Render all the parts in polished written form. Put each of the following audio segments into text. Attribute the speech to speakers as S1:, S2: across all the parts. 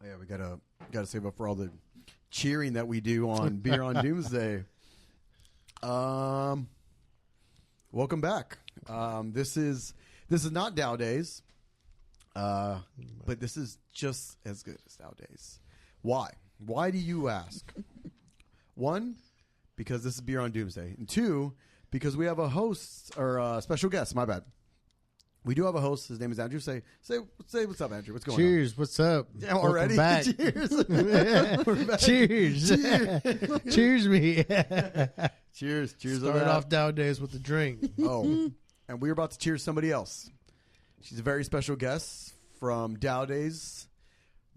S1: Yeah, we gotta save up for all the cheering that we do on Beer on Doomsday. Welcome back. This is not Dao Days, but this is just as good as Dao Days. Why? Why do you ask? One, because this is Beer on Doomsday, and two, because we have a host or a special guest. My bad. We do have a host. His name is Andrew. Say what's up, Andrew. What's going on?
S2: Cheers. What's up?
S1: Yeah, already?
S2: Back.
S1: Cheers.
S2: Cheers. Cheers me.
S1: Cheers. Cheers.
S2: Start off Dao Days with a drink.
S1: Oh, and we're about to cheers somebody else. She's a very special guest from Dao Days.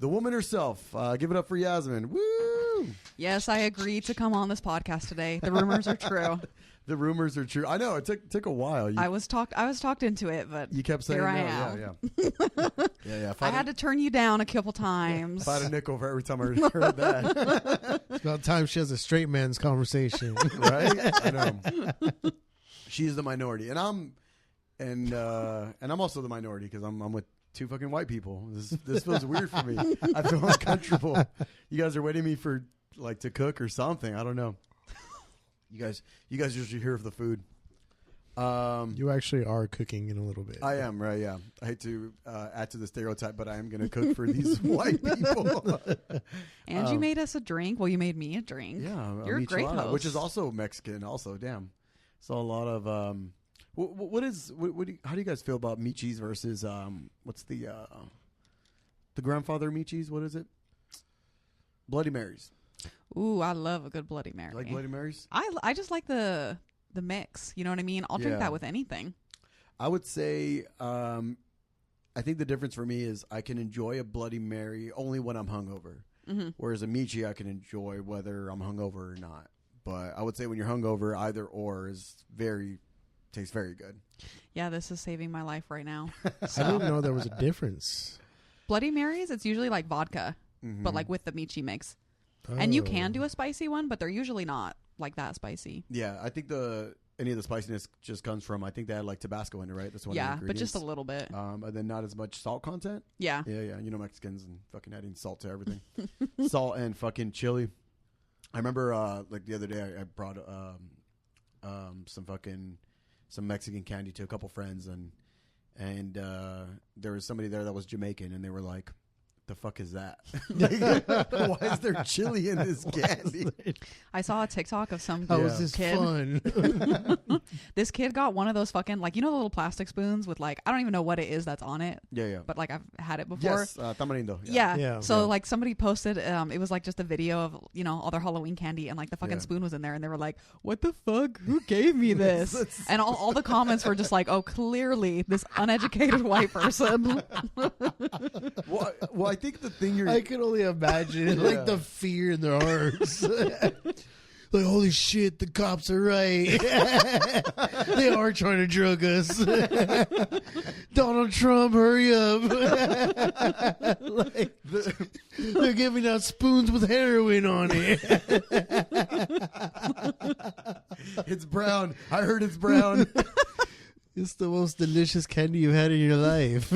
S1: The woman herself. Give it up for Yasmin. Woo!
S3: Yes, I agreed to come on this podcast today. The rumors are true.
S1: The rumors are true. I know it took a while.
S3: I was talked into it, but
S1: you kept saying
S3: here
S1: no.
S3: I am.
S1: Yeah.
S3: I had to turn you down a couple times.
S1: If I had a nickel for every time I heard that.
S2: It's about time she has a straight man's conversation,
S1: right? I know. She's the minority, and I'm also the minority because I'm with two fucking white people. This feels weird for me. I feel uncomfortable. You guys are waiting me for to cook or something. I don't know. You guys usually hear of the food.
S2: You actually are cooking in a little bit.
S1: I am, right? Yeah. I hate to add to the stereotype, but I am going to cook for these white people.
S3: And you made us a drink. Well, you made me a drink.
S1: Yeah,
S3: you're a great host,
S1: which is also Mexican. Also, damn. So a lot of how do you guys feel about meat cheese versus what's the grandfather meat cheese? What is it? Bloody Marys.
S3: Ooh, I love a good Bloody Mary.
S1: You like Bloody Marys?
S3: I just like the mix. You know what I mean? I'll drink that with anything.
S1: I would say I think the difference for me is I can enjoy a Bloody Mary only when I'm hungover. Mm-hmm. Whereas a Michi I can enjoy whether I'm hungover or not. But I would say when you're hungover, either or tastes very good. Yeah,
S3: this is saving my life right now.
S2: So. I didn't know there was a difference.
S3: Bloody Marys, it's usually like vodka, but with the Michi mix. Oh. And you can do a spicy one, but they're usually not like that spicy.
S1: Yeah, I think any of the spiciness just comes from, I think they had Tabasco in it, right? That's one of the ingredients.
S3: But just a little bit.
S1: And then not as much salt content.
S3: Yeah.
S1: Yeah. You know Mexicans and fucking adding salt to everything. Salt and fucking chili. I remember the other day I brought some Mexican candy to a couple friends and there was somebody there that was Jamaican and they were like, the fuck is that? Why is there chili in this candy?
S3: I saw a TikTok of some
S2: How is this
S3: kid.
S2: Fun?
S3: This kid got one of those fucking the little plastic spoons with I don't even know what it is that's on it.
S1: Yeah.
S3: But I've had it before.
S1: Yes, tamarindo.
S3: Yeah. So somebody posted, it was just a video of all their Halloween candy and the fucking spoon was in there and they were like, what the fuck? Who gave me this? And all the comments were just oh, clearly this uneducated white person.
S1: Well, I think the thing
S2: I can only imagine the fear in their hearts. Holy shit, the cops are right. They are trying to drug us. Donald Trump, hurry up. They're giving out spoons with heroin on it.
S1: It's brown. I heard it's brown.
S2: It's the most delicious candy you had in your life.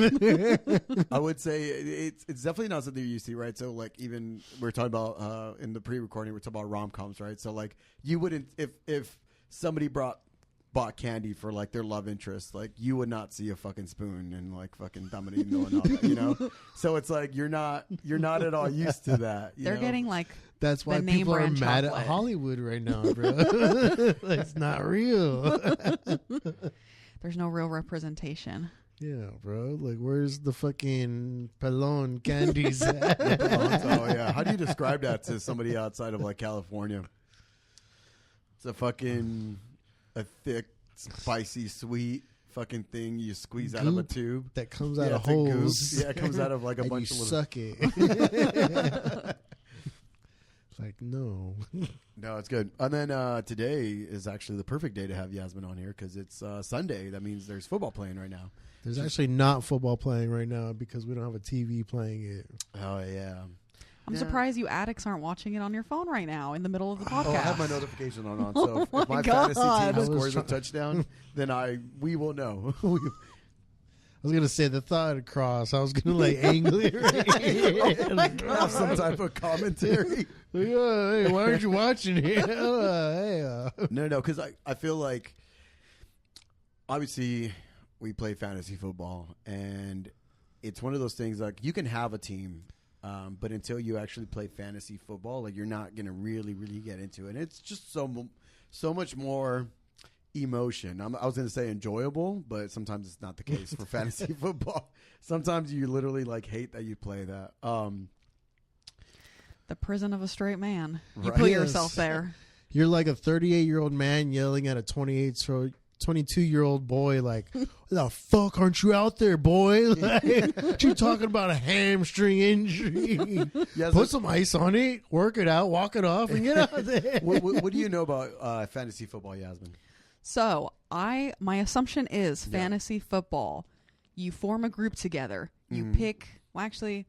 S1: I would say it's definitely not something you see, right? So even we're talking about in the pre-recording, we're talking about rom-coms, right? So you wouldn't if somebody bought candy for their love interest, you would not see a fucking spoon and fucking tamarindo and all that, you know? So it's you're not at all used to that.
S3: They're getting
S2: that's why
S3: the name
S2: people are
S3: brand
S2: mad
S3: chocolate.
S2: at Hollywood right now, bro. It's not real.
S3: There's no real representation.
S2: Yeah, bro. Where's the fucking Pelon candies at?
S1: Oh, yeah. How do you describe that to somebody outside of California? It's a thick, spicy, sweet fucking thing you squeeze
S2: goop
S1: out of a tube.
S2: That comes out of holes.
S1: Yeah, it comes out of a
S2: and
S1: bunch
S2: you
S1: of
S2: suck it. No.
S1: No, it's good. And then today is actually the perfect day to have Yasmin on here because it's Sunday. That means there's football playing right now.
S2: There's actually not football playing right now because we don't have a TV playing it.
S1: Oh, yeah.
S3: I'm surprised you addicts aren't watching it on your phone right now in the middle of the podcast.
S1: Oh, I have my notification on. So if my fantasy team scores a touchdown, then we will know.
S2: was gonna say the thought across. I was gonna like angle it. Right?
S1: Have some type of commentary.
S2: Hey, why aren't you watching it?
S1: No, because I feel like obviously we play fantasy football, and it's one of those things like you can have a team, but until you actually play fantasy football, like you're not gonna really get into it. And it's just so much more emotion. I was going to say enjoyable, but sometimes it's not the case for fantasy football. Sometimes you literally like hate that you play that.
S3: The prison of a straight man. You
S1: Right.
S3: put
S2: Yes.
S3: yourself there.
S2: You're like a 38-year-old man yelling at a 22-year-old boy, like, "The fuck aren't you out there, boy? Like, what you talking about a hamstring injury?
S1: Yes,
S2: Put some ice on it, work it out, walk it off, and get out there."
S1: what do you know about fantasy football, Yasmin?
S3: So my assumption is
S1: Yeah.
S3: fantasy football. You form a group together. You
S1: Mhm.
S3: pick. Well, actually,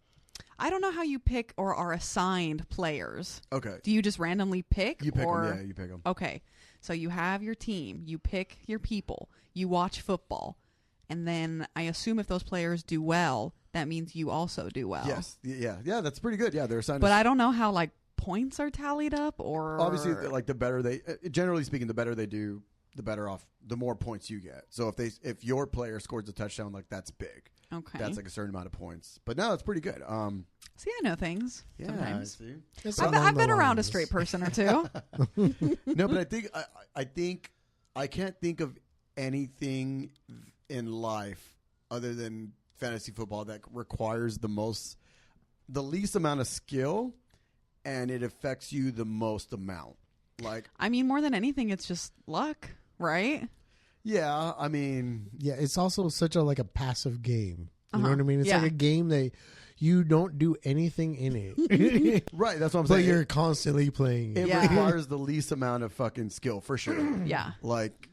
S3: I don't know how you pick or are assigned players.
S1: Okay.
S3: Do you just randomly pick?
S1: You pick
S3: or
S1: them. Yeah, you pick them.
S3: Okay. So you have your team. You pick your people. You watch football, and then I assume if those players do well, that means you also do well.
S1: Yes. Yeah. That's pretty good. Yeah, they're assigned.
S3: But I don't know how like points are tallied up, or
S1: obviously, like the better they, generally speaking, the better they do, the better off, the more points you get. So if your player scores a touchdown, like that's big.
S3: Okay.
S1: That's like a certain amount of points. But no, it's pretty good.
S3: See, I know things
S1: Yeah.
S3: sometimes.
S1: See?
S3: I've been around a straight person or two.
S1: No, but I think I can't think of anything in life other than fantasy football that requires the least amount of skill, and it affects you the most amount. Like,
S3: I mean, more than anything, it's just luck, right?
S1: yeah, I mean,
S2: Yeah, it's also such a passive game. You know
S3: Uh-huh.
S2: what I mean? It's
S3: Yeah.
S2: like a game that you don't do anything in it,
S1: right. That's what I'm
S2: but
S1: saying.
S2: you're constantly playing
S1: It
S2: it.
S3: Yeah.
S1: requires the least amount of fucking skill for sure.
S3: Yeah.
S1: Like,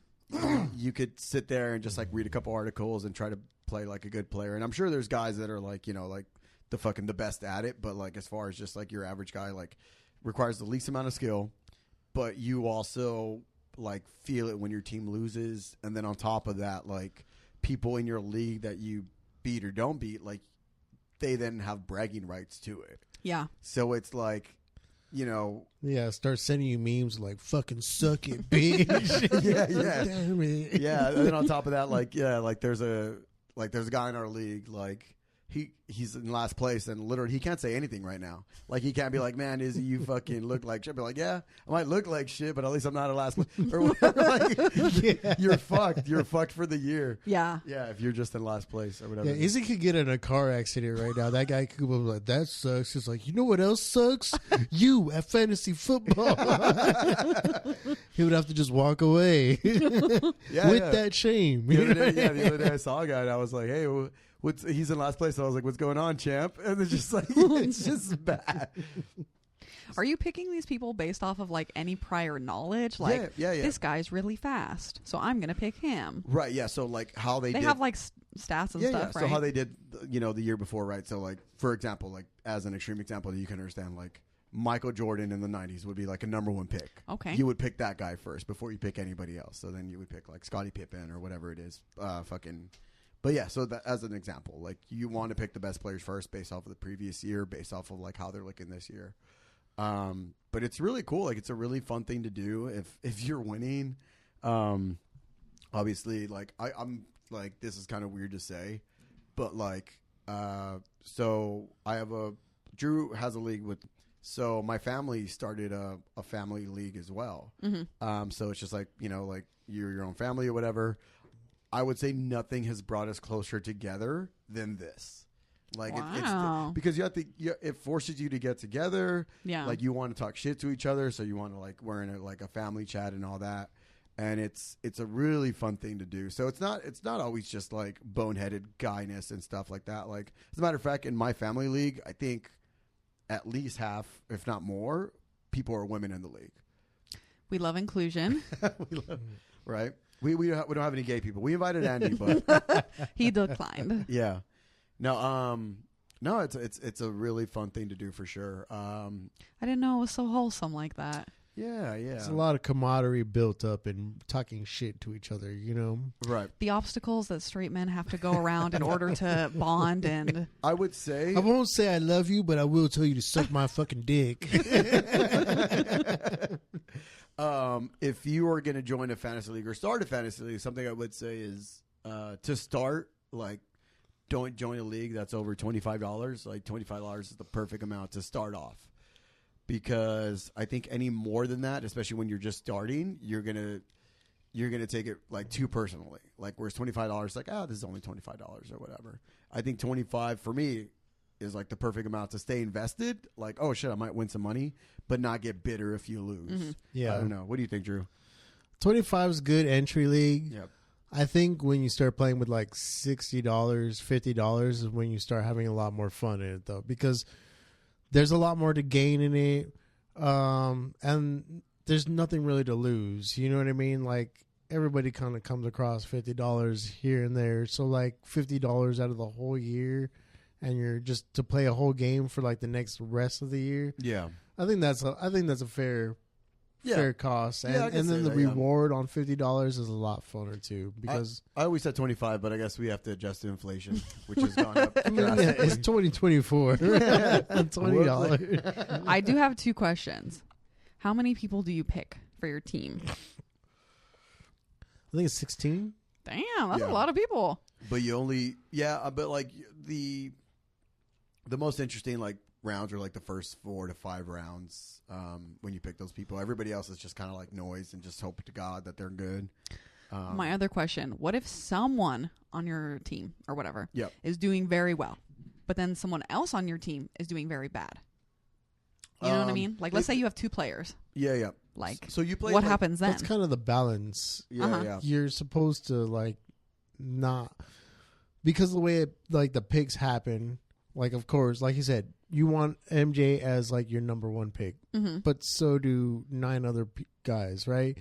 S1: you could sit there and just like read a couple articles and try to play like a good player. And I'm sure there's guys that are like, like the best at it. But like, as far as just like your average guy, like requires the least amount of skill, but you also like feel it when your team loses. And then on top of that, like people in your league that you beat or don't beat, like they then have bragging rights to it.
S3: Yeah.
S1: So it's like,
S2: Yeah, start sending you memes like "fucking suck it, bitch."
S1: Yeah.
S2: Damn it.
S1: Yeah, and then on top of that, like there's a guy in our league, like he's in last place, and literally he can't say anything right now. Like he can't be like, "Man, Izzy, you fucking look like shit." Be like, "Yeah, I might look like shit, but at least I'm not in last place." Or whatever. Like, you're fucked. You're fucked for the year.
S3: Yeah.
S1: Yeah, if you're just in last place or whatever.
S2: Yeah, Izzy could get in a car accident right now. That guy could be like, "That sucks." He's like, "You know what else sucks? You at fantasy football." He would have to just walk away
S1: Yeah,
S2: with
S1: yeah.
S2: that shame.
S1: The other day I saw a guy and I was like, "Hey, he's in last place." So I was like, "What's going on, champ?" And it's just like, it's just bad.
S3: Are you picking these people based off of like any prior knowledge? Like,
S1: Yeah.
S3: this guy's really fast, so I'm gonna pick him.
S1: Right. Yeah. So like how they
S3: They
S1: did,
S3: have like stats and stuff,
S1: So
S3: right?
S1: how they did, the year before, right? So like, for example, like as an extreme example that you can understand, like Michael Jordan in the 90s would be like a number one pick.
S3: Okay.
S1: You would pick that guy first before you pick anybody else. So then you would pick like Scottie Pippen or whatever it is. But yeah, so that, as an example, like you want to pick the best players first based off of the previous year, based off of like how they're looking this year. But it's really cool. Like it's a really fun thing to do if you're winning. Obviously, like I'm like, this is kind of weird to say, but like, so Drew has a league with, so my family started a family league as well.
S3: Mm-hmm.
S1: So it's just like, like you're your own family or whatever. I would say nothing has brought us closer together than this. Like
S3: Wow.
S1: it's because it forces you to get together.
S3: Yeah.
S1: Like you want to talk shit to each other. So you want to like, we're in a family chat and all that. And it's a really fun thing to do. So it's not always just like boneheaded guyness and stuff like that. Like, as a matter of fact, in my family league, I think at least half, if not more, people are women in the league.
S3: We love inclusion.
S1: Right? We don't have any gay people. We invited Andy, but
S3: He declined.
S1: yeah. No, it's a really fun thing to do for sure.
S3: I didn't know it was so wholesome like that.
S1: Yeah.
S2: There's a lot of camaraderie built up and talking shit to each other, you know?
S1: Right.
S3: The obstacles that straight men have to go around in order to bond and...
S1: I would say...
S2: I won't say I love you, but I will tell you to suck my fucking dick.
S1: If you are going to join a fantasy league or start a fantasy league, something I would say is to start, like, don't join a league that's over $25. Like, $25 is the perfect amount to start off. Because I think any more than that, especially when you're just starting, you're gonna take it like too personally. Like, whereas $25, like, this is only $25 or whatever. I think 25 for me is like the perfect amount to stay invested. Like, oh shit, I might win some money, but not get bitter if you lose.
S3: Mm-hmm.
S2: Yeah,
S1: I don't know. What do you think, Drew?
S2: 25 is good entry league.
S1: Yep.
S2: I think when you start playing with like $60, $50 is when you start having a lot more fun in it, though, because there's a lot more to gain in it, and there's nothing really to lose. You know what I mean? Like, everybody kind of comes across $50 here and there. So, like, $50 out of the whole year, and you're just to play a whole game for, like, the next rest of the year.
S1: Yeah.
S2: I think that's a fair cost. And,
S1: Yeah, I can
S2: and then
S1: say
S2: the
S1: that, yeah.
S2: reward on $50 is a lot funner, too, because...
S1: I always said 25, but I guess we have to adjust to inflation, which has gone up.
S2: I mean, yeah, it's 2024. $20.
S3: I do have 2 questions. How many people do you pick for your team?
S2: I think it's 16.
S3: Damn, that's
S1: Yeah.
S3: a lot of people.
S1: But you only, but like the most interesting like rounds are like the first 4 to 5 rounds when you pick those people. Everybody else is just kind of like noise and just hope to God that they're good.
S3: My other question, what if someone on your team or whatever
S1: Yep.
S3: is doing very well, but then someone else on your team is doing very bad? You know what I mean? Like, let's say you have 2 players.
S1: Yeah.
S3: Like,
S1: so you play
S3: what
S1: like,
S3: happens then?
S2: That's kind of the balance.
S1: Yeah,
S3: Uh-huh.
S1: yeah.
S2: You're supposed to like not, because of the way like the picks happen. Like, of course, like you said, you want MJ as like your number 1 pick,
S3: Mm-hmm.
S2: but so do 9 other guys, right?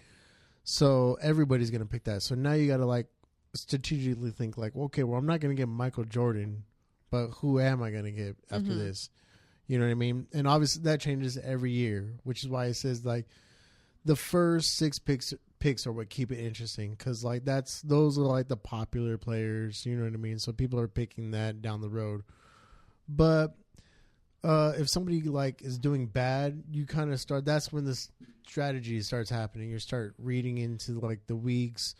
S2: So everybody's gonna pick that. So now you got to like strategically think like, okay, well, I'm not gonna get Michael Jordan, but who am I gonna get after
S3: Mhm.
S2: this? You know what I mean? And obviously that changes every year, which is why it says like the first 6 picks are what keep it interesting, because like those are like the popular players. You know what I mean? So people are picking that down the road. But if somebody like is doing bad, you kind of start. That's when the strategy starts happening. You start reading into like the week's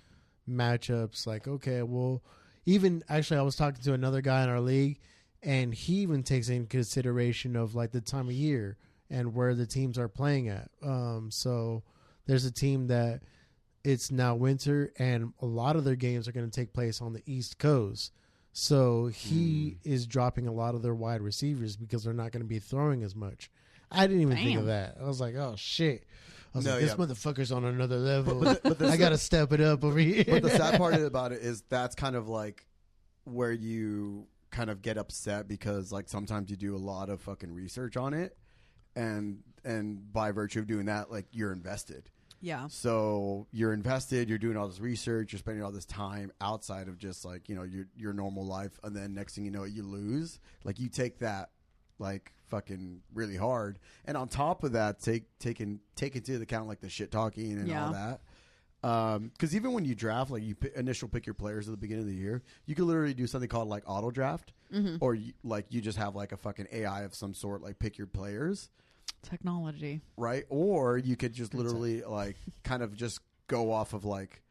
S2: matchups. Like, okay, well, even actually, I was talking to another guy in our league, and he even takes in consideration of like the time of year and where the teams are playing at. So there's a team that it's now winter, and a lot of their games are going to take place on the East Coast. So he is dropping a lot of their wide receivers because they're not going to be throwing as much. I didn't even think of that. I was like, oh, shit. I was like, this motherfucker's on another level. I got to step it up over here.
S1: But the sad part about it is that's kind of like where you kind of get upset, because like sometimes you do a lot of fucking research on it, and by virtue of doing that, like you're invested.
S3: Yeah.
S1: So you're invested, you're doing all this research, you're spending all this time outside of just like, you know, your normal life, and then next thing you know, you lose. Like, you take that like fucking really hard, and on top of that, take into account like the shit talking and all that. Because even when you draft, like you initial pick your players at the beginning of the year, you could literally do something called like auto draft, or you just have like a fucking AI of some sort like pick your players.
S3: Technology.
S1: Right? Or you could just literally like kind of just go off of like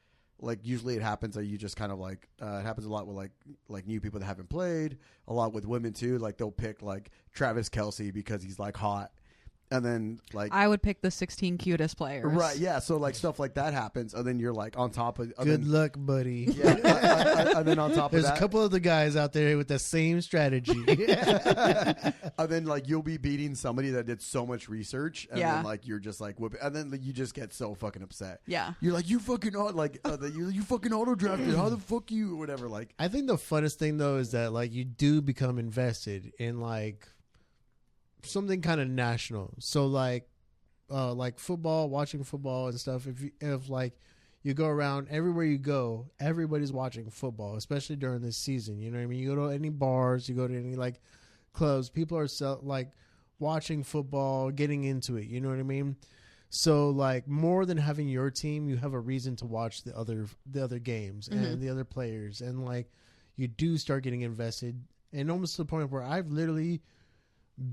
S1: usually it happens that you just kind of like it happens a lot with like new people that haven't played, a lot with women too. Like they'll pick like Travis Kelce because he's like hot. And then like
S3: I would pick the 16 cutest players.
S1: Right, yeah. So like stuff like that happens, and then you're like on top of
S2: Good luck, buddy.
S1: Yeah, and then on top
S2: There's
S1: of that,
S2: a couple of the guys out there with the same strategy.
S1: and then like you'll be beating somebody that did so much research, and then like you're just like whooping, and then like, you just get so fucking upset.
S3: Yeah,
S1: you're like, you fucking you fucking auto drafted. How the fuck you or whatever? Like,
S2: I think the funnest thing though is that like you do become invested in like something kind of national. So like football, watching football and stuff. If like you go around everywhere you go, everybody's watching football, especially during this season. You know what I mean? You go to any bars, you go to any like clubs, people are like watching football, getting into it. You know what I mean? So like more than having your team, you have a reason to watch the other games and the other players, and like you do start getting invested, and almost to the point where I've literally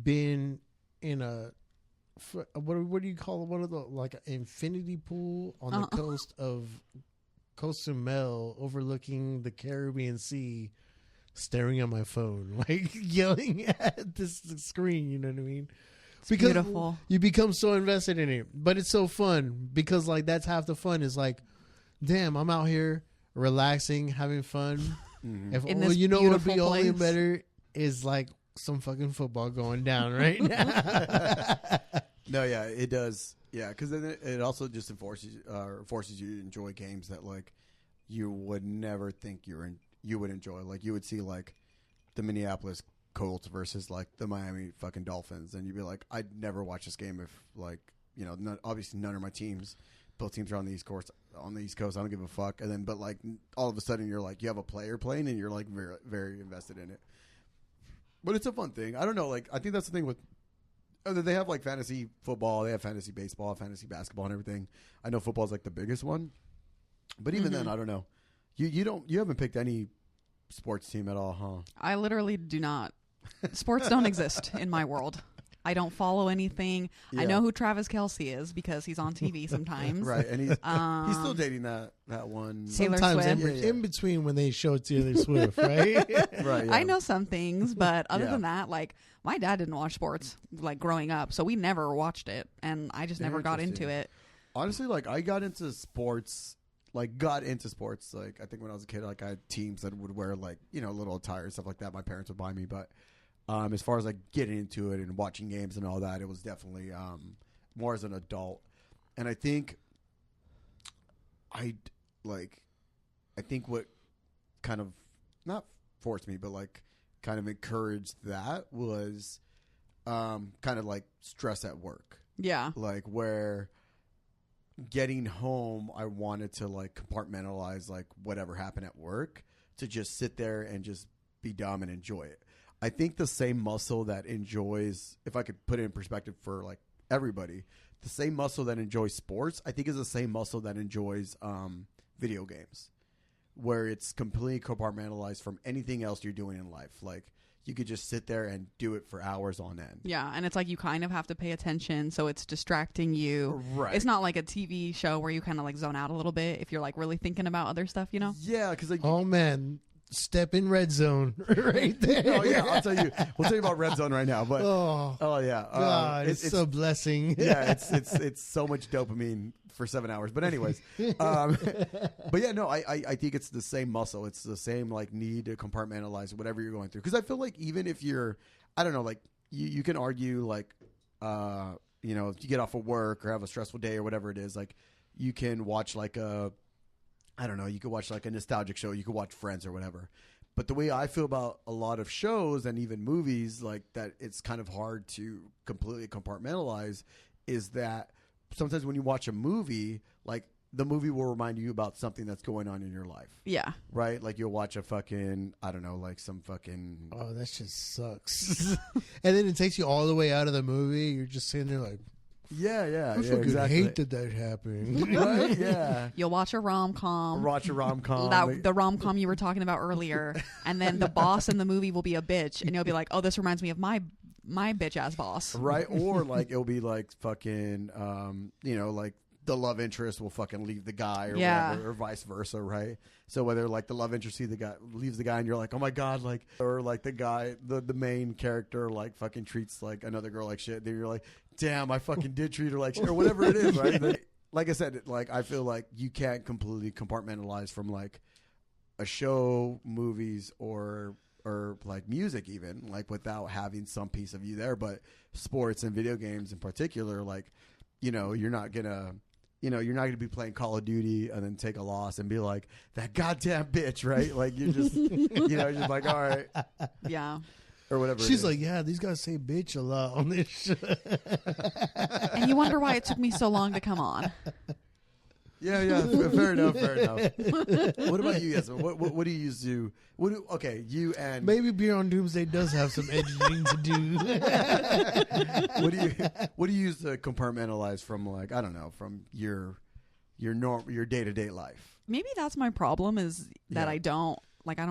S2: been in a what do you call it? One of the like an infinity pool on the coast of Cozumel, overlooking the Caribbean Sea, staring at my phone, like yelling at this screen. You know what I mean? Because
S3: beautiful.
S2: You become so invested in it, but it's so fun because like that's half the fun. Is like, damn, I'm out here relaxing, having fun. If you know what would be only better is like some fucking football going down right now.
S1: No, yeah, it does. Yeah, because then it also just forces you to enjoy games that like you would never think you would enjoy. Like you would see like the Minneapolis Colts versus like the Miami fucking Dolphins, and you'd be like, I'd never watch this game if like obviously none of my teams. Both teams are on the East Coast. I don't give a fuck. And then, but like all of a sudden, you're like, you have a player playing, and you're like very, very invested in it. But it's a fun thing. I don't know. Like I think that's the thing with. They have like fantasy football, they have fantasy baseball, fantasy basketball, and everything. I know football is like the biggest one, but even then, I don't know. You haven't picked any sports team at all, huh?
S3: I literally do not. Sports don't exist in my world. I don't follow anything. Yeah. I know who Travis Kelce is because he's on TV sometimes.
S1: Right, and he's still dating that one.
S3: Taylor
S2: Sometimes
S3: Swift.
S2: in between when they show Taylor Swift, right?
S1: Right. Yeah.
S3: I know some things, but other than that, like my dad didn't watch sports like growing up, so we never watched it, and I just never got into it.
S1: Honestly, like I got into sports. Like I think when I was a kid, like I had teams that would wear like little attire and stuff like that. My parents would buy me, but as far as like getting into it and watching games and all that, it was definitely more as an adult. And I think what kind of not forced me, but like kind of encouraged that was kind of like stress at work.
S3: Yeah.
S1: Like where getting home, I wanted to like compartmentalize like whatever happened at work to just sit there and just be dumb and enjoy it. I think the same muscle that enjoys, if I could put it in perspective for like everybody, the same muscle that enjoys sports, I think is the same muscle that enjoys video games, where it's completely compartmentalized from anything else you're doing in life. Like you could just sit there and do it for hours on end.
S3: Yeah, and it's like you kind of have to pay attention, so it's distracting you.
S1: Right.
S3: It's not like a TV show where you kind of like zone out a little bit if you're like really thinking about other stuff,
S1: Yeah, because like
S2: oh man. Step in red zone right there.
S1: Oh yeah, I'll tell you. We'll tell you about red zone right now. But oh yeah,
S2: God, it's a blessing.
S1: Yeah, it's so much dopamine for 7 hours. But anyways, but yeah, no, I think it's the same muscle. It's the same like need to compartmentalize whatever you're going through. Because I feel like even if you're, I don't know, like you can argue like, if you get off of work or have a stressful day or whatever it is, like you can watch like you could watch like a nostalgic show. You could watch Friends or whatever. But the way I feel about a lot of shows and even movies, like that it's kind of hard to completely compartmentalize, is that sometimes when you watch a movie, like the movie will remind you about something that's going on in your life.
S3: Yeah.
S1: Right? Like you'll watch a fucking, I don't know, like some fucking...
S2: Oh, that shit sucks. And then it takes you all the way out of the movie. You're just sitting there like...
S1: Yeah,
S2: I fucking hate that happened.
S1: Right? Yeah.
S3: You'll watch a rom-com.
S1: The
S3: rom-com you were talking about earlier. And then the boss in the movie will be a bitch. And you'll be like, oh, this reminds me of my bitch-ass boss.
S1: Right? Or like it'll be like fucking, like the love interest will fucking leave the guy or whatever, or vice versa, right? So whether like the love interest leaves the guy and you're like, oh my God, like, or like the guy, the main character like fucking treats like another girl like shit, then you're like, damn, I fucking did treat her like shit, or whatever it is, right? Like I said, like I feel like you can't completely compartmentalize from like a show, movies, or like music even, like without having some piece of you there. But sports and video games in particular, like, you're not gonna be playing Call of Duty and then take a loss and be like, that goddamn bitch, right? Like you're just, you're just like, all right.
S3: Yeah.
S1: Or whatever.
S2: She's like, yeah, these guys say bitch a lot on this show.
S3: And you wonder why it took me so long to come on.
S1: Yeah. Fair enough. What about you, Yasmin? What do you use to? Okay, you and
S2: Maybe Beer on Doomsday does have some editing to do.
S1: what do you use to compartmentalize from, like, I don't know, from your day-to-day life?
S3: Maybe that's my problem, is that
S1: Yeah.
S3: I don't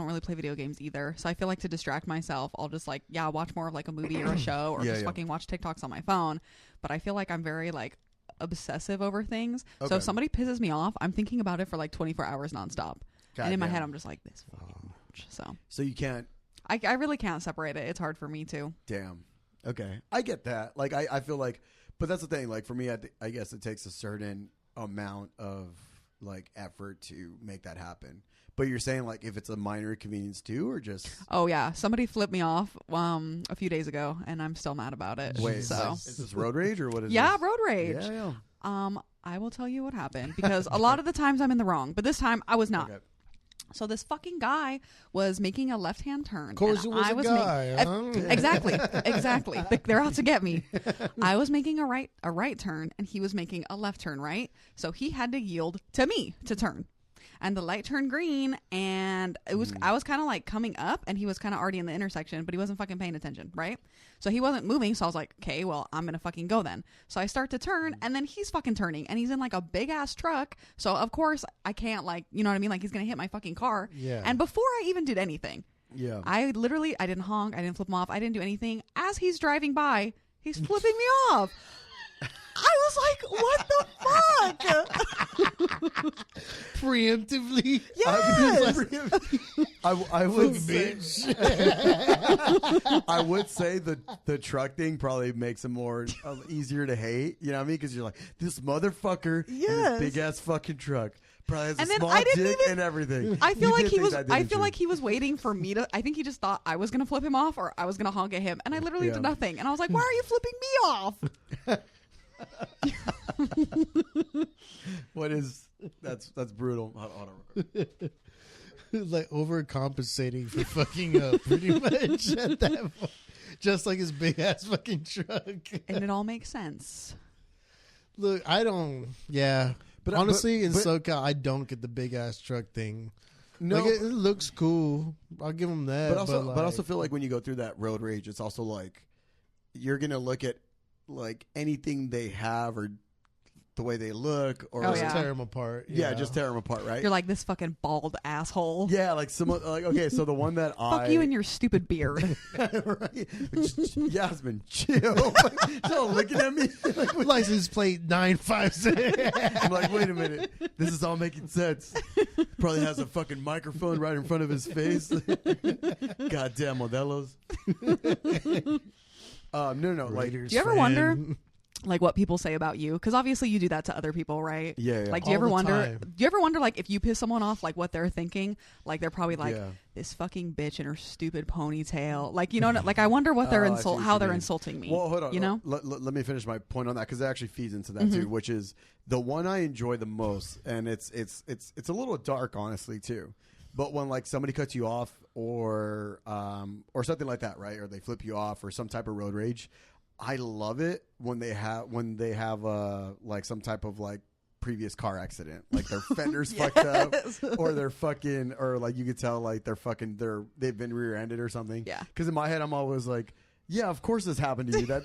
S3: really play video games either. So I feel like to distract myself, I'll just watch more of like a movie or a show, or just fucking watch TikToks on my phone. But I feel like I'm very like obsessive over things.
S1: Okay.
S3: So if somebody pisses me off, I'm thinking about it for like 24 hours nonstop. And in my head, I'm just like, this fucking bitch.
S1: So you can't.
S3: I really can't separate it. It's hard for me too.
S1: Damn. Okay, I get that. Like, I feel like, but that's the thing. Like, for me, I guess it takes a certain amount of like effort to make that happen. But you're saying, like, if it's a minor inconvenience too, or just...
S3: Oh, yeah. Somebody flipped me off a few days ago, and I'm still mad about it.
S1: Wait,
S3: so.
S1: is this road rage, or what is
S3: yeah,
S1: this?
S3: road rage.
S1: Yeah.
S3: I will tell you what happened, because a lot of the times I'm in the wrong, but this time I was not.
S1: Okay.
S3: So this fucking guy was making a left-hand turn.
S2: Of course, it was a guy. Huh?
S3: Exactly. They're out to get me. I was making a right turn, and he was making a left turn, right? So he had to yield to me to turn. And the light turned green, and I was kind of like coming up, and he was kind of already in the intersection, but he wasn't fucking paying attention, right? So he wasn't moving, so I was like, okay, well, I'm gonna fucking go then. So I start to turn, and then he's fucking turning, and he's in like a big ass truck, so of course I can't, like, you know what I mean, like, he's gonna hit my fucking car.
S2: Yeah.
S3: And before I even did anything,
S1: I
S3: didn't honk, I didn't flip him off, I didn't do anything. As he's driving by, he's flipping me off. I was like, what the fuck?
S2: Preemptively.
S3: Yes.
S1: I would say I would say the truck thing probably makes it more easier to hate. You know what I mean? Because you're like, this motherfucker in
S3: Yes.
S1: this big ass fucking truck probably has
S3: And
S1: a
S3: then
S1: small
S3: I didn't
S1: dick
S3: even-
S1: and everything.
S3: I feel
S1: You
S3: like
S1: did
S3: he
S1: things
S3: was.
S1: didn't
S3: I feel
S1: do.
S3: like he was waiting for me to. I think he just thought I was gonna flip him off, or I was gonna honk at him, and I literally
S1: Yeah.
S3: did nothing. And I was like, "Why are you flipping me off?"
S1: What is that's brutal. Hold on real quick.
S2: Like overcompensating for fucking up, pretty much at that point. Just like his big ass fucking truck.
S3: And it all makes sense.
S2: Look, I don't. Yeah,
S1: But
S2: honestly, in
S1: but-
S2: SoCal, I don't get the big ass truck thing.
S1: No,
S2: Like, it looks cool. I'll give him that.
S1: but also
S2: like,
S1: but also feel like when you go through that road rage, it's also like you're gonna look at like anything they have or the way they look, or
S3: Oh,
S2: just
S3: yeah.
S2: tear him apart.
S1: yeah, just tear them apart, right?
S3: You're like this fucking bald asshole.
S1: Yeah, like someone like, okay, so the one that
S3: Fuck you and your stupid beard.
S1: right? Yasmin, chill. Still looking at me. Like,
S2: License plate 957.
S1: I'm like, wait a minute. This is all making sense. Probably has a fucking microphone right in front of his face. Goddamn Modelos. No. Like,
S2: Raiders
S3: Do you ever
S2: fan.
S3: wonder, like, what people say about you? Because obviously you do that to other people, right?
S1: Yeah.
S3: Like, do you
S2: All
S3: ever
S2: the
S3: wonder?
S2: time.
S3: Do you ever wonder, like, if you piss someone off, like, what they're thinking? Like, they're probably like,
S1: Yeah.
S3: this fucking bitch in her stupid ponytail. Like, you know, like, I wonder what they're
S1: Oh, I see what
S3: how
S1: you
S3: they're
S1: mean.
S3: insulting me.
S1: Well, hold on.
S3: You know?
S1: Let me finish my point on that, because it actually feeds into that too, which is the one I enjoy the most, and it's a little dark, honestly, too. But when like somebody cuts you off, or something like that, right? Or they flip you off, or some type of road rage, I love it when they have like some type of like previous car accident, like their fenders fucked up, or they're fucking, or like you could tell like they've been rear-ended or something.
S3: Yeah.
S1: Because in my head I'm always like, yeah, of course this happened to you. That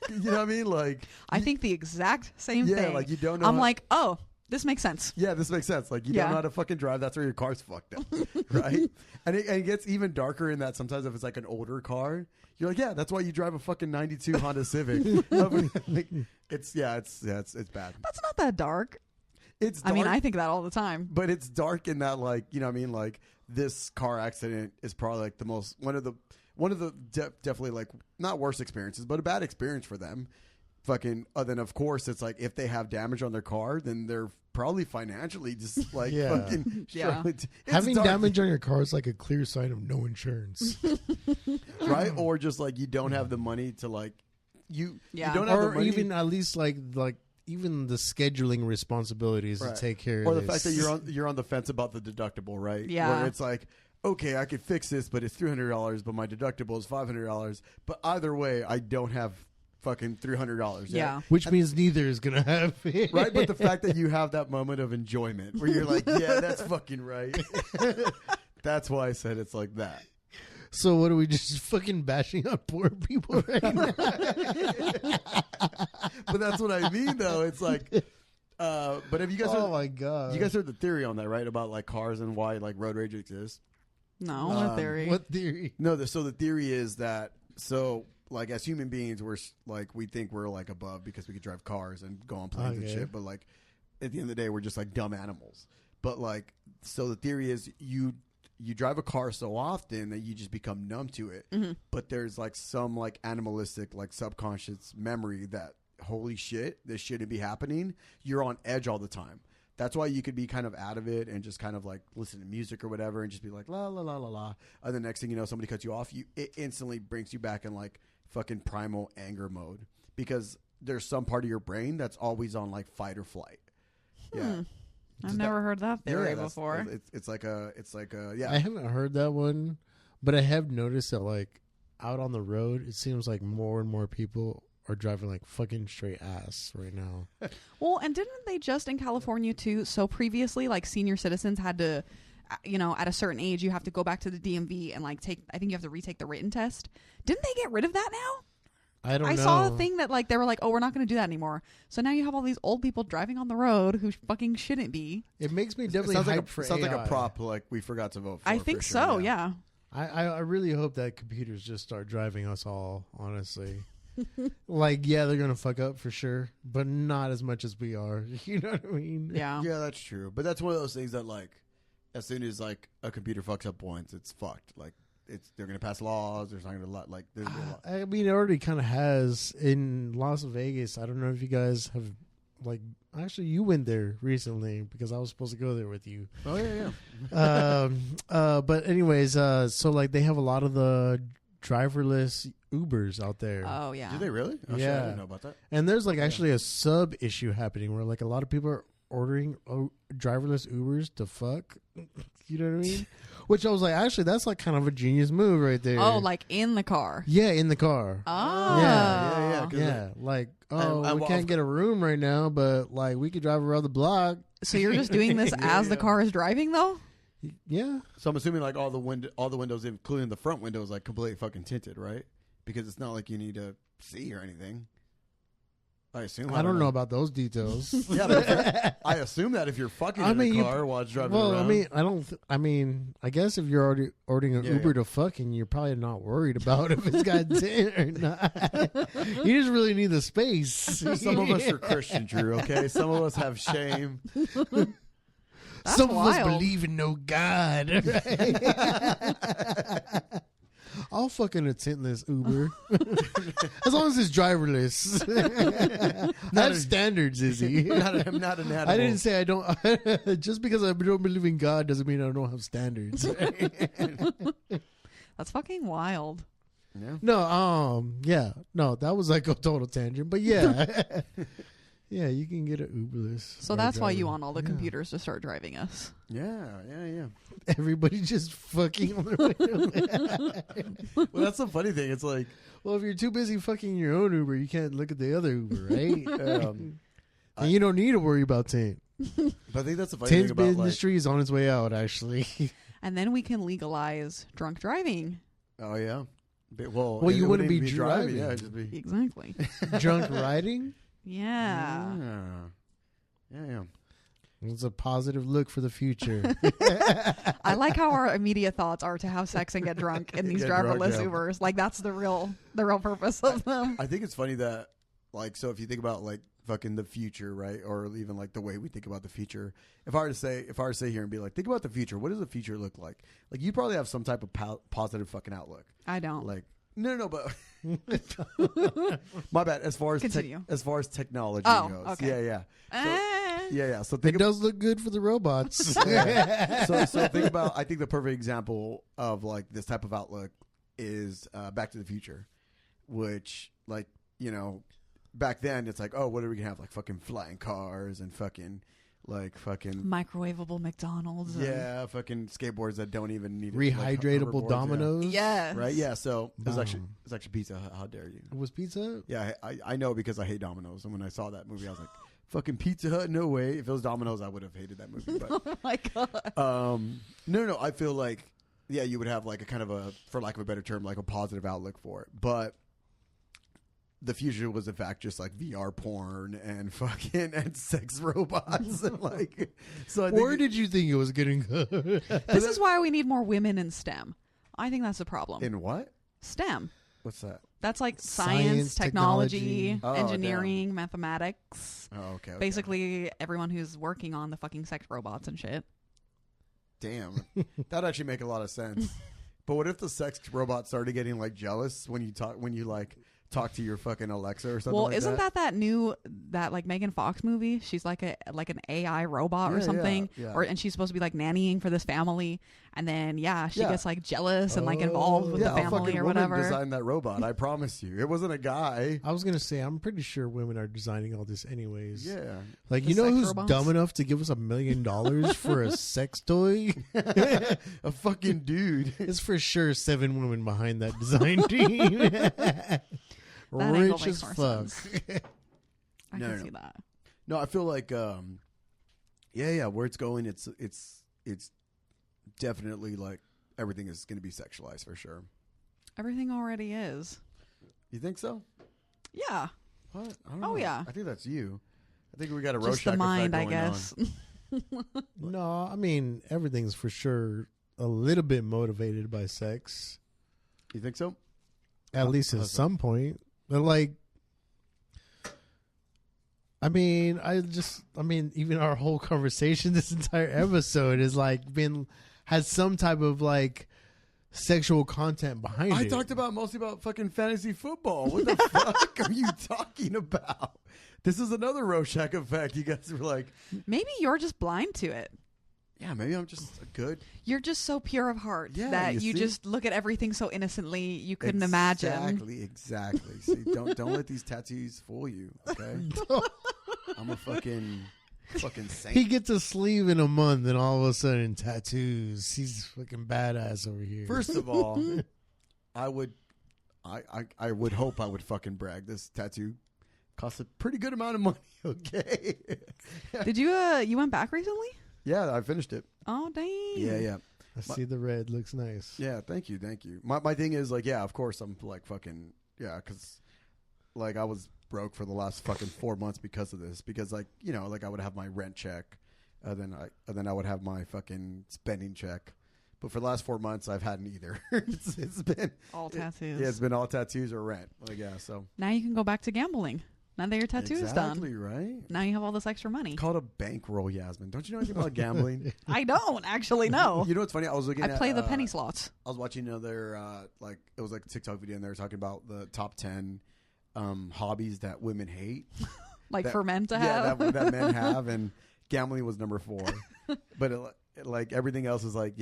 S1: you know what I mean? Like
S3: I think the exact same
S1: yeah,
S3: thing.
S1: like you don't know.
S3: I'm
S1: how-
S3: like, oh, this makes sense.
S1: yeah, this makes sense. Like you
S3: Yeah.
S1: don't know how to fucking drive. That's where your car's fucked up, right? And it gets even darker in that sometimes if it's like an older car, you're like, yeah, that's why you drive a fucking '92 Honda Civic. Like, it's bad.
S3: That's not that dark.
S1: It's dark,
S3: I mean, I think that all the time.
S1: but it's dark in that, like, you know what I mean? Like this car accident is probably like one of the definitely like not worst experiences, but a bad experience for them. Fucking, then of course it's like if they have damage on their car, then they're probably financially just like
S2: Yeah.
S1: fucking
S3: Yeah.
S1: struggling. It's
S2: Having
S1: dark,
S2: damage on your car is like a clear sign of no insurance.
S1: right? Or just like you don't have the money to like you
S3: Yeah.
S1: don't have the
S2: Or
S1: money,
S2: even at least like even the scheduling responsibilities
S1: right.
S2: to take care
S1: or
S2: of
S1: the
S2: this.
S1: fact that you're on the fence about the deductible, right?
S3: Yeah.
S1: Where it's like, okay, I could fix this, but it's $300, but my deductible is $500. But either way, I don't have fucking $300.
S3: Yeah.
S2: Which means neither is gonna happen.
S1: Right, but the fact that you have that moment of enjoyment where you're like, yeah, that's fucking right. That's why I said it's like that.
S2: So what are we just fucking bashing on poor people right now?
S1: But that's what I mean, though. It's like, but have you guys?
S2: Oh my god!
S1: You guys heard the theory on that, right? About like cars and why like road rage exists.
S3: No, what theory?
S2: What theory?
S1: No, so the theory is that like as human beings, we're like we think we're like above because we could drive cars and go on planes and shit. But like at the end of the day, we're just like dumb animals. But like, so the theory is you drive a car so often that you just become numb to it.
S3: Mm-hmm.
S1: But there's like some like animalistic like subconscious memory that holy shit, this shouldn't be happening. You're on edge all the time. That's why you could be kind of out of it and just kind of like listen to music or whatever and just be like la la la la la. And the next thing you know, somebody cuts you off. It instantly brings you back in like fucking primal anger mode because there's some part of your brain that's always on like fight or flight. Yeah.
S3: I've never heard that theory before.
S1: It's like a yeah.
S2: I haven't heard that one, but I have noticed that like out on the road, it seems like more and more people are driving like fucking straight ass right now.
S3: Well, and didn't they just in California too? So previously, like senior citizens had to, at a certain age, you have to go back to the DMV and like I think you have to retake the written test. Didn't they get rid of that now?
S2: I don't know.
S3: I saw a thing that like they were like, oh, we're not going to do that anymore. So now you have all these old people driving on the road who fucking shouldn't be.
S2: It makes me definitely hyped for
S1: sounds
S2: AI.
S1: like a prop like we forgot to vote for.
S3: I think
S1: for sure,
S3: so, yeah.
S2: I really hope that computers just start driving us all, honestly. Like, yeah, they're going to fuck up for sure, but not as much as we are. You know what I mean?
S3: Yeah.
S1: Yeah, that's true. But that's one of those things that like as soon as like a computer fucks up once, it's fucked. Like they're going to pass laws. There's not going to like there's gonna be a lot.
S2: I mean, it already kind of has in Las Vegas. I don't know if you guys have like actually you went there recently because I was supposed to go there with you.
S1: Oh yeah.
S2: But anyways, so like they have a lot of the driverless Ubers out there.
S3: Oh yeah.
S1: Do they really? Oh, shit, I didn't know about that.
S2: And there's like actually a sub issue happening where like a lot of people are ordering driverless Ubers to fuck. You know what I mean? Which I was like, actually, that's like kind of a genius move right there.
S3: Oh, like in the car.
S2: Yeah, in the car.
S3: Oh.
S2: Yeah. Like, we can't get a room right now, but like we could drive around the block.
S3: So you're just doing this as the car is driving, though?
S2: Yeah.
S1: So I'm assuming like all the windows, including the front windows, like completely fucking tinted, right? Because it's not like you need to see or anything. I assume.
S2: I don't know about those details.
S1: Yeah, but I assume that if you're fucking in a car while it's driving around.
S2: I mean, I guess if you're already ordering an Uber to fucking, you're probably not worried about if it's got tint or not. You just really need the space.
S1: Some of us are Christian, Drew. Okay, some of us have shame.
S2: Some of us believe in no God. Right? I'll fucking attend this Uber. As long as it's driverless. Not standards, Izzy.
S1: not an animal.
S2: I didn't say I don't. Just because I don't believe in God doesn't mean I don't have standards.
S3: That's fucking wild.
S1: Yeah.
S2: No, yeah. No, that was like a total tangent. But yeah. Yeah, you can get an Uberless.
S3: So that's why you want all the computers to start driving us.
S1: Yeah.
S2: Everybody just fucking on their way.
S1: Well, that's the funny thing. It's like,
S2: well, if you're too busy fucking your own Uber, you can't look at the other Uber, right? And you don't need to worry about tint.
S1: But I think that's the funny thing about
S2: industry is on its way out, actually.
S3: And then we can legalize drunk driving.
S1: Oh yeah. Well,
S2: you wouldn't be driving.
S1: Yeah, it'd just be
S3: Exactly.
S2: Drunk riding.
S3: Yeah.
S2: It's a positive look for the future.
S3: I like how our immediate thoughts are to have sex and get drunk in these driverless Ubers. Like that's the real purpose of them.
S1: I think it's funny that like, so if you think about like fucking the future, right? Or even like the way we think about the future. If I were to say here and be like, think about the future, what does the future look like? Like you probably have some type of positive fucking outlook.
S3: I don't.
S1: Like, no, but my bad. As far as technology goes,
S3: okay.
S1: yeah. So
S2: it does look good for the robots.
S1: So think about. I think the perfect example of like this type of outlook is Back to the Future, which back then it's like, oh, what are we gonna have? Like fucking flying cars and fucking like fucking
S3: microwavable McDonald's.
S1: yeah, fucking skateboards that don't even need
S2: Rehydratable
S1: like,
S2: Dominoes.
S3: Yeah.
S1: Right? Yeah. So it's
S2: Bomb.
S1: actually Pizza Hut. How dare you?
S2: Was Pizza?
S1: Yeah, I know because I hate Domino's, and when I saw that movie, I was like, fucking Pizza Hut? No way. If it was Domino's, I would have hated that movie. But
S3: Oh my god.
S1: no. I feel like yeah, you would have like a kind of a, for lack of a better term, like a positive outlook for it, but. The future was in fact just like VR porn and fucking and sex robots and like so I think
S2: Where did you think it was getting good?
S3: This is why we need more women in STEM. I think that's the problem.
S1: in what?
S3: STEM.
S1: What's that?
S3: That's like
S2: Science,
S3: science, technology,
S1: technology. Oh,
S3: engineering, mathematics.
S1: Oh, okay.
S3: Basically, everyone who's working on the fucking sex robots and shit.
S1: Damn. That'd actually make a lot of sense. But what if the sex robot started getting like jealous when you talk to your fucking Alexa or something
S3: Well,
S1: like
S3: isn't
S1: that?
S3: that new that like Megan Fox movie? She's like an AI robot or
S1: Yeah,
S3: something,
S1: yeah.
S3: and she's supposed to be like nannying for this family, and then she
S1: Yeah.
S3: gets like jealous and like involved with
S1: yeah,
S3: the
S1: a
S3: family
S1: fucking
S3: or
S1: woman
S3: whatever.
S1: designed that robot. I promise you. It wasn't a guy.
S2: I was gonna say I'm pretty sure women are designing all this anyways.
S1: Yeah.
S2: Like
S3: The
S2: you know
S3: sex
S2: who's
S3: robots?
S2: dumb enough to give us $1 million for a sex toy?
S1: A fucking dude.
S2: It's for sure 7 women behind that design team.
S3: That angle
S2: Rich
S3: makes
S2: as
S3: more
S2: fuck.
S3: sense. I
S1: No,
S3: can
S1: no.
S3: see that.
S1: No, I feel like yeah, where it's going it's definitely like everything is going to be sexualized for sure.
S3: Everything already is.
S1: You think so?
S3: Yeah,
S1: What? I don't
S3: Oh,
S1: know.
S3: yeah.
S1: I think that's you. I think we got a
S3: just the
S1: Rorschach
S3: mind, I
S1: effect going
S3: guess.
S1: on.
S2: No, I mean everything's for sure a little bit motivated by sex,
S1: You think so?
S2: at least at some point. But like, I mean, even our whole conversation, this entire episode is like has some type of like sexual content behind
S1: I
S2: it.
S1: talked about mostly about fucking fantasy football. What the fuck are you talking about? This is another Rorschach effect. You guys were like,
S3: Maybe you're just blind to it.
S1: yeah, maybe I'm just a good.
S3: You're just so pure of heart
S1: Yeah,
S3: that
S1: you
S3: you
S1: see?
S3: just look at everything so innocently you couldn't imagine.
S1: Exactly. See, don't let these tattoos fool you. Okay, I'm a fucking saint.
S2: He gets a sleeve in a month, and all of a sudden, tattoos. He's fucking badass over here.
S1: First of all, I would hope I would fucking brag. This tattoo costs a pretty good amount of money. Okay.
S3: Did you went back recently?
S1: Yeah, I finished it.
S3: Oh dang.
S1: Yeah.
S2: I see the red. Looks nice.
S1: Yeah, thank you. My thing is like, yeah, of course I'm like fucking because like I was broke for the last fucking 4 months because of this. Because like like I would have my rent check, then I would have my fucking spending check. But for the last 4 months, I've had neither. it's been
S3: All tattoos.
S1: Yeah, it's been all tattoos or rent. Like yeah, so
S3: Now you can go back to gambling. Now that your tattoo's
S1: exactly
S3: done.
S1: right.
S3: Now you have all this extra money.
S1: Called a bankroll, Yasmin. Don't you know anything about gambling?
S3: I don't actually know.
S1: You know what's funny? I was looking.
S3: I
S1: at,
S3: play the penny slots.
S1: I was watching another like it was like a TikTok video and they were talking about the top 10 hobbies that women hate.
S3: Like
S1: that-
S3: for men to
S1: Yeah,
S3: have.
S1: that men have, and gambling was number 4. But like everything else is like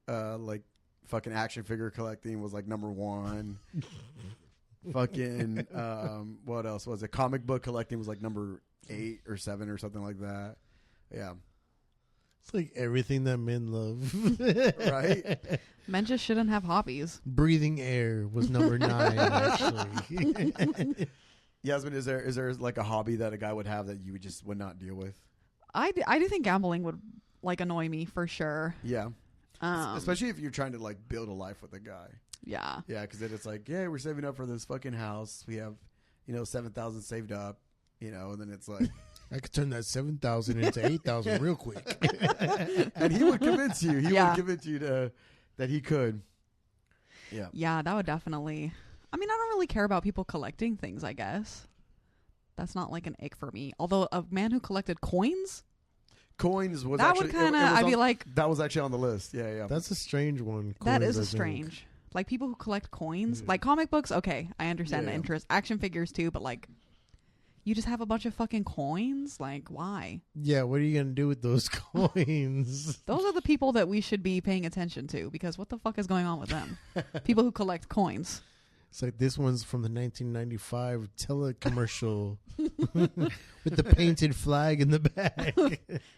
S1: like fucking action figure collecting was like number 1. Fucking what else was it? Comic book collecting was like number 8 or 7 or something like that. Yeah,
S2: It's like everything that men love.
S1: right.
S3: Men just shouldn't have hobbies.
S2: Breathing air was number 9, actually.
S1: Yasmin, is there like a hobby that a guy would have that you would not deal with?
S3: I do think gambling would like annoy me for sure.
S1: Yeah, especially if you're trying to like build a life with a guy.
S3: Yeah.
S1: Yeah, because then it's like, yeah, we're saving up for this fucking house. We have, $7,000 saved up. And then it's like,
S2: I could turn that 7,000 into 8,000 real quick.
S1: and he would convince you. He
S3: Yeah.
S1: would convince you that he could. Yeah.
S3: Yeah, that would definitely. I mean, I don't really care about people collecting things, I guess. That's not like an ick for me. Although a man who collected coins,
S1: Coins was
S3: that
S1: actually
S3: would kind of,
S1: it was
S3: I'd be
S1: on-
S3: like,
S1: that was actually on the list. Yeah.
S2: That's a strange one.
S3: that
S2: Coins,
S3: is
S2: I
S3: a
S2: think.
S3: strange. Like people who collect coins,
S2: Yeah.
S3: like comic books, okay, I understand
S1: Yeah.
S3: the interest. Action figures too, but like, you just have a bunch of fucking coins? Like, why?
S2: Yeah, what are you going to do with those coins?
S3: Those are the people that we should be paying attention to because what the fuck is going on with them? People who collect coins.
S2: It's like this one's from the 1995 telecommercial. with the painted flag in the back.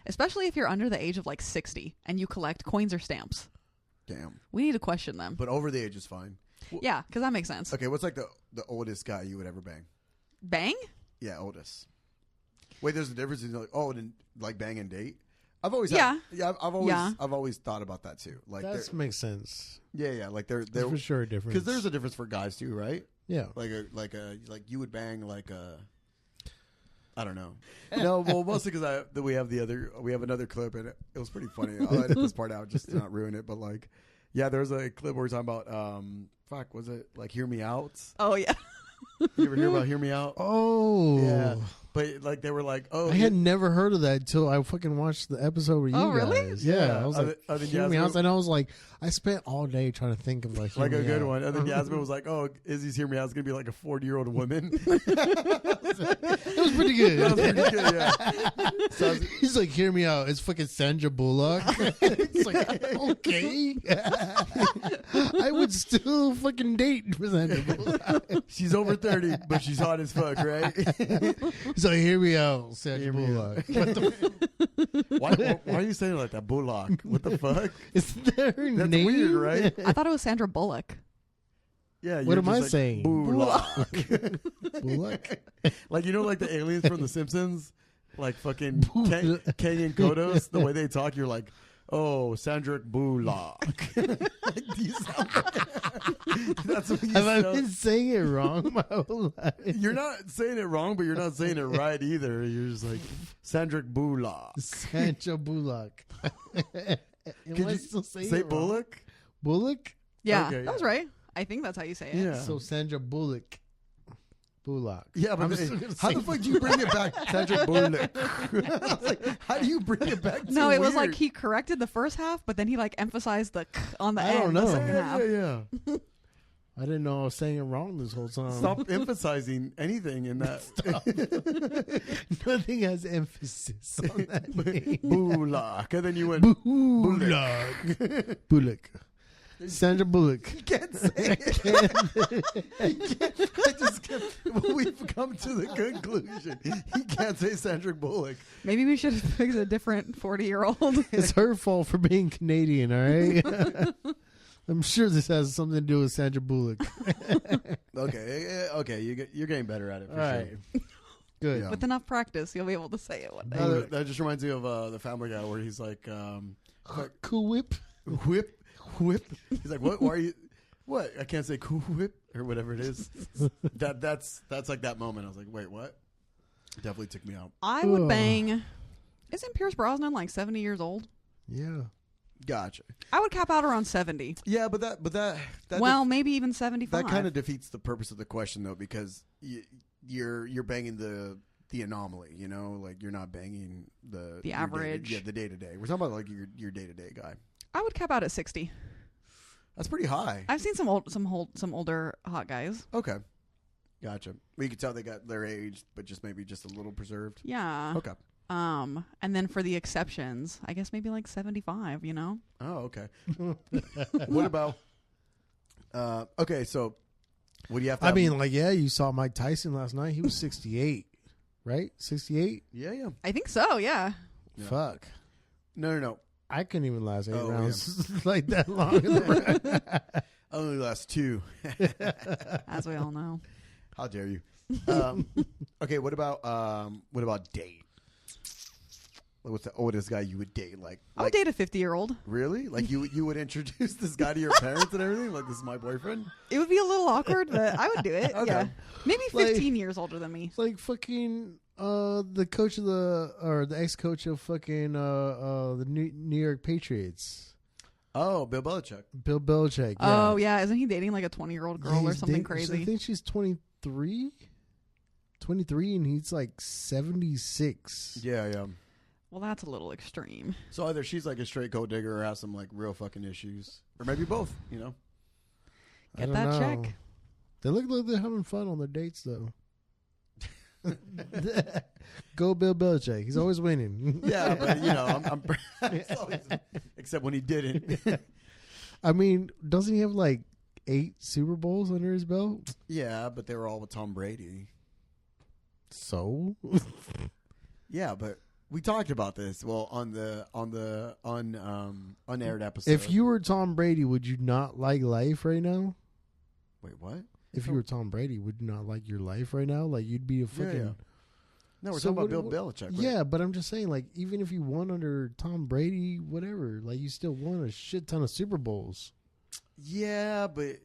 S3: Especially if you're under the age of like 60 and you collect coins or stamps.
S1: Damn.
S3: We need to question them.
S1: But over the age is fine.
S3: Yeah, because that makes sense.
S1: Okay, what's like the oldest guy you would ever bang?
S3: Bang?
S1: Yeah, oldest. Wait, there's a difference in like bang and date. I've always I've always thought about that too. Like
S2: that makes sense.
S1: Yeah, like they're
S2: for sure a difference
S1: because there's a difference for guys too, right?
S2: Yeah,
S1: like you would bang like a. I don't know. No, well, mostly because we have another clip and it was pretty funny. I'll edit this part out just to not ruin it. But like, yeah, there's a clip where we're talking about was it like Hear Me Out?
S3: Oh yeah.
S1: You ever hear about Hear Me Out?
S2: Oh
S1: yeah. But like they were like, oh,
S2: I had never heard of that until I fucking watched the episode with you guys.
S3: Really?
S2: Yeah, I was like, Hear Me Out, and I was like, I spent all day trying to think of like
S1: a good one. And then Yasmin was like, oh, Izzy's Hear Me Out is gonna be like a 40-year-old woman.
S2: It was pretty good.
S1: That was pretty good. Yeah. So
S2: he's like, Hear Me Out. It's fucking Sandra Bullock. It's like, okay, I would still fucking date Sandra Bullock.
S1: She's over 30, but she's hot as fuck, right?
S2: So Hear Me Out, Sandra Bullock.
S1: Why are you saying it like that? Bullock. What the fuck?
S2: Is there a
S1: That's
S2: name?
S1: weird, right?
S3: I thought it was Sandra Bullock.
S1: Yeah.
S2: What am I saying?
S1: Bullock.
S2: Bullock.
S1: Like like the aliens from The Simpsons, like fucking Kang and Kodos. The way they talk, you're like, oh, Sandra Bullock. You sound that's what you
S2: Have I
S1: sound.
S2: been saying it wrong my whole life?
S1: You're not saying it wrong, but you're not saying it right either. You're just like Sandra Bullock.
S2: Sandra Bullock.
S1: Could you say Bullock?
S2: Bullock?
S3: Yeah,
S1: Okay,
S3: that was right. I think that's how you say it.
S1: Yeah.
S2: So Sandra Bullock. Bullock.
S1: Yeah, but how the fuck do you bring it back, Sandra Bullock? I was like, how do you bring it back?
S3: No, it was like
S1: weird?
S3: he corrected the first half, but then he like emphasized the k on the
S2: I
S3: end.
S2: don't
S3: The
S2: know.
S3: second half.
S1: Yeah.
S2: I didn't know I was saying it wrong this whole time.
S1: Stop emphasizing anything in that.
S2: Nothing has emphasis on that name.
S1: Bullock. And then you went
S2: Bullock. Bullock. Sandra Bullock.
S1: You can't say it. I just can't. We've come to the conclusion. He can't say Sandra Bullock.
S3: Maybe we should have picked a different 40-year-old.
S2: It's her fault for being Canadian, all right? I'm sure this has something to do with Sandra Bullock.
S1: Okay. You're getting better at it for
S2: All
S1: sure.
S2: right. Good.
S1: Yeah.
S3: With enough practice, you'll be able to say it one day.
S1: That just reminds me of the Family Guy where he's like,
S2: Cool Whip.
S1: whip. He's like, what? Why are you? What? I can't say Cool Whip or whatever it is. That's like that moment. I was like, wait, what? Definitely took me out.
S3: I would bang. Isn't Pierce Brosnan like 70 years old?
S2: Yeah.
S1: Gotcha.
S3: I would cap out around 70.
S1: Yeah, but that
S3: Well, maybe even 75.
S1: that kind of defeats the purpose of the question though, because you're banging the anomaly, you know, like you're not banging the
S3: average.
S1: the day to day. We're talking about like your day to day guy.
S3: I would cap out at 60.
S1: That's pretty high.
S3: I've seen some older hot guys.
S1: Okay, gotcha. Well, you can tell they got their age, but just maybe just a little preserved.
S3: Yeah.
S1: Okay.
S3: And then for the exceptions, I guess maybe like 75. You know.
S1: Oh, okay. What about? Okay, so what do you have to?
S2: I mean, like, yeah, you saw Mike Tyson last night. He was 68, right? 68?
S1: yeah.
S3: I think so. Yeah.
S1: Yeah.
S2: Fuck.
S1: No.
S2: I couldn't even last 8
S1: Oh,
S2: rounds like that long.
S1: Only last 2.
S3: As we all know.
S1: How dare you? Okay, what about date? Like, what's the oldest guy you would date? Like
S3: I would date a 50-year-old.
S1: Really? Like you would introduce this guy to your parents and everything? Like, this is my boyfriend?
S3: It would be a little awkward, but I would do it.
S1: Okay.
S3: Yeah. Maybe
S2: Like-
S3: 15 years older than me.
S2: It's like fucking the coach of the ex-coach of fucking the New York Patriots,
S1: Oh, Bill Belichick.
S2: Bill Belichick. Yeah.
S3: Oh, yeah. Isn't he dating like a 20-year-old girl or
S2: He's
S3: something
S2: dating-
S3: crazy?
S2: I think she's 23, and he's like 76.
S1: Yeah.
S3: Well, that's a little extreme.
S1: So either she's like a straight gold digger or has some like real fucking issues. Or maybe both, you know?
S2: I
S3: Get
S2: don't
S3: that
S2: know.
S3: check.
S2: They look like they're having fun on their dates, though. Go Bill Belichick. He's always winning.
S1: Yeah, but you know, I'm it's always, except when he didn't.
S2: I mean, doesn't he have like 8 Super Bowls under his belt?
S1: Yeah, but they were all with Tom Brady.
S2: So
S1: Yeah, but we talked about this. Well, on the unaired episode.
S2: if you were Tom Brady, would you not like life right now?
S1: Wait, what?
S2: If you were Tom Brady, would you not like your life right now? Like you'd be a fucking.
S1: Yeah. No, we're
S2: So
S1: talking about
S2: what-
S1: Bill Belichick. Right?
S2: Yeah, but I'm just saying, like, even if you won under Tom Brady, whatever, like, you still won a shit ton of Super Bowls
S1: Yeah, but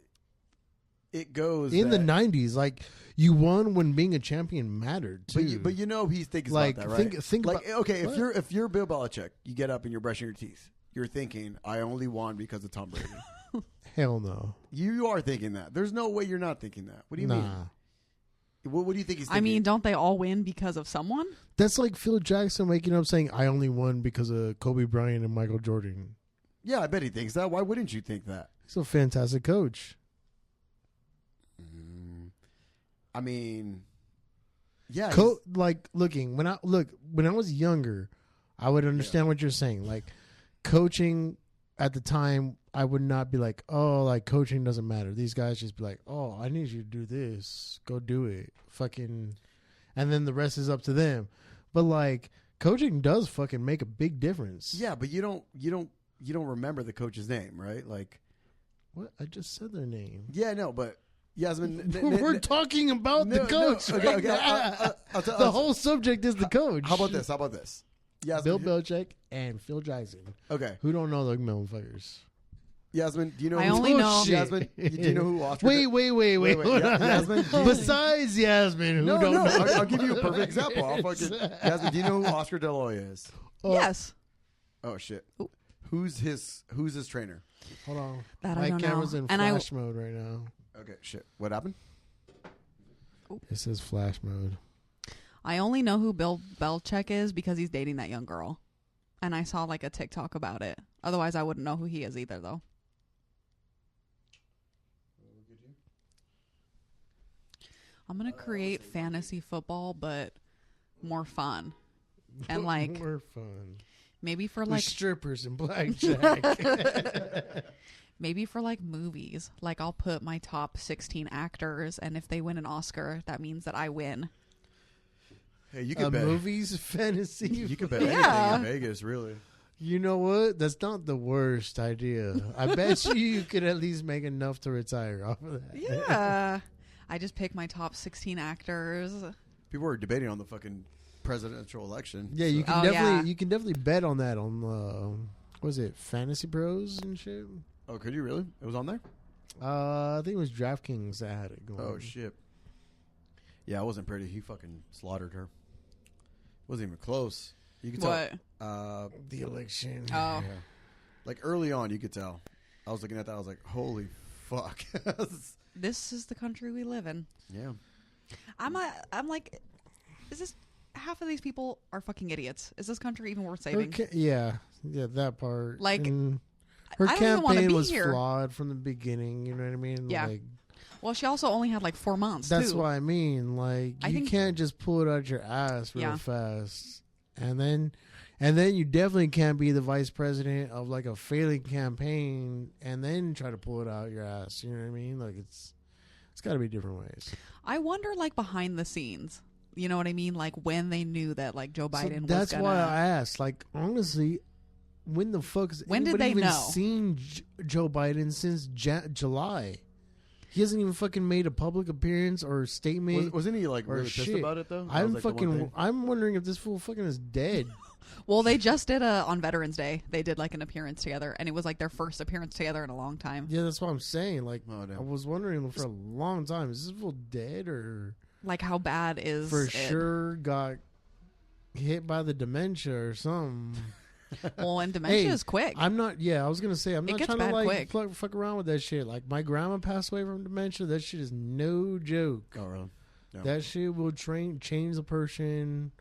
S1: it goes
S2: in the
S1: that-
S2: '90s. Like, you won when being a champion mattered too.
S1: But you know he's thinking
S2: Like,
S1: about that, right?
S2: think
S1: like,
S2: about-
S1: okay,
S2: what?
S1: if you're Bill Belichick, you get up and you're brushing your teeth. You're thinking, I only won because of Tom Brady.
S2: Hell no.
S1: You are thinking that. There's no way you're not thinking that. What do you mean? What do you think he's thinking?
S3: I mean, don't they all win because of someone?
S2: That's like Phil Jackson waking up saying, "I only won because of Kobe Bryant and Michael Jordan."
S1: Yeah, I bet he thinks that. Why wouldn't you think that?
S2: He's a fantastic coach.
S1: I mean, yeah.
S2: Like when I was younger, I would understand what you're saying. Like coaching at the time, I would not be like, "Oh, like coaching doesn't matter." These guys just be like, "Oh, I need you to do this. Go do it." Fucking, and then the rest is up to them. But like coaching does fucking make a big difference.
S1: Yeah, but you don't remember the coach's name, right? Like,
S2: What? I just said their name.
S1: yeah, no, but Yasmin,
S2: We're talking about the coach.
S1: Okay,
S2: right
S1: okay,
S2: now.
S1: I'll
S2: The whole subject is the coach.
S1: How about this? Yasmin,
S2: Bill Belichick and Phil Jackson.
S1: Okay,
S2: Who don't know the motherfuckers?
S1: Yasmin, do you know?
S3: I
S1: who,
S3: only know-
S2: Shit.
S1: Yasmin, do you know who Oscar?
S2: Wait. Hold on.
S1: Yasmin,
S2: Besides Yasmin, who
S1: No,
S2: don't
S1: no.
S2: know?
S1: I'll give you a perfect example. Yasmin, do you know who Oscar De La Hoya is?
S3: Yes.
S1: Oh shit.
S3: Ooh.
S1: Who's his trainer?
S2: Hold on.
S3: That I
S2: My
S3: don't know.
S2: camera's in
S3: And I-
S2: flash mode right now.
S1: Okay, shit. What happened?
S2: It says flash mode.
S3: I only know who Bill Belichick is because he's dating that young girl. And I saw like a TikTok about it. Otherwise, I wouldn't know who he is either, though. I'm going to create fantasy football, but more fun. And like,
S2: More fun.
S3: maybe for
S2: With
S3: like,
S2: strippers and blackjack.
S3: maybe for like movies. Like I'll put my top 16 actors. And if they win an Oscar, that means that I win.
S1: Hey, you can bet.
S2: Movies, fantasy.
S1: You can bet
S3: Yeah.
S1: anything in Vegas, really.
S2: You know what? That's not the worst idea. I bet you could at least make enough to retire off of that.
S3: Yeah. I just pick my top 16 actors.
S1: People were debating on the fucking presidential election.
S2: Yeah, you
S1: so-
S2: can
S3: Oh,
S2: definitely
S3: yeah.
S2: you can definitely bet on that on what was it, Fantasy Pros and shit.
S1: Oh, could you really? It was on there?
S2: I think it was DraftKings that had it going.
S1: Oh shit. Yeah, it wasn't pretty. He fucking slaughtered her. Wasn't even close. You could
S3: What?
S1: tell.
S2: The election.
S3: Oh.
S1: Yeah. Like early on, you could tell. I was looking at that. I was like, "Holy fuck!"
S3: This is the country we live in.
S1: Yeah.
S3: I'm like, is this half of these people are fucking idiots? Is this country even worth saving?
S2: Yeah, that part.
S3: Like,
S2: And her
S3: I don't even wanna
S2: campaign
S3: be
S2: was
S3: here.
S2: flawed from the beginning. You know what I mean?
S3: Yeah.
S2: Like,
S3: Well, she also only had like 4 months.
S2: that's
S3: too.
S2: what I mean. Like,
S3: I
S2: you
S3: think-
S2: can't just pull it out your ass real
S3: Yeah.
S2: fast, and then you definitely can't be the vice president of like a failing campaign and then try to pull it out your ass. You know what I mean? Like, it's got to be different ways.
S3: I wonder, like behind the scenes. You know what I mean? Like when they knew that like Joe Biden was
S2: That's
S3: gonna.
S2: why I asked. Like, honestly, when the fuck has
S3: When did
S2: anybody
S3: they
S2: even
S3: know?
S2: seen Joe Biden since July? He hasn't even fucking made a public appearance or statement.
S1: Wasn't he like
S2: or
S1: really pissed
S2: shit.
S1: about it though? That
S2: I'm
S1: was, like, the one thing.
S2: I'm wondering if this fool fucking is dead.
S3: Well, they just did on Veterans Day. They did like an appearance together, and it was like their first appearance together in a long time.
S2: Yeah, that's what I'm saying. Like,
S1: Oh, damn.
S2: I was wondering for a long time, is this fool dead or
S3: Like how bad is
S2: for
S3: it?
S2: sure got hit by the dementia or something?
S3: Well, and dementia
S2: Hey,
S3: is quick.
S2: I'm not. Yeah, I was gonna say I'm
S3: It
S2: not
S3: gets
S2: trying to
S3: bad
S2: like
S3: quick.
S2: fuck around with that shit. Like my grandma passed away from dementia. That shit is no joke.
S1: Oh really? Yeah.
S2: That shit will change the person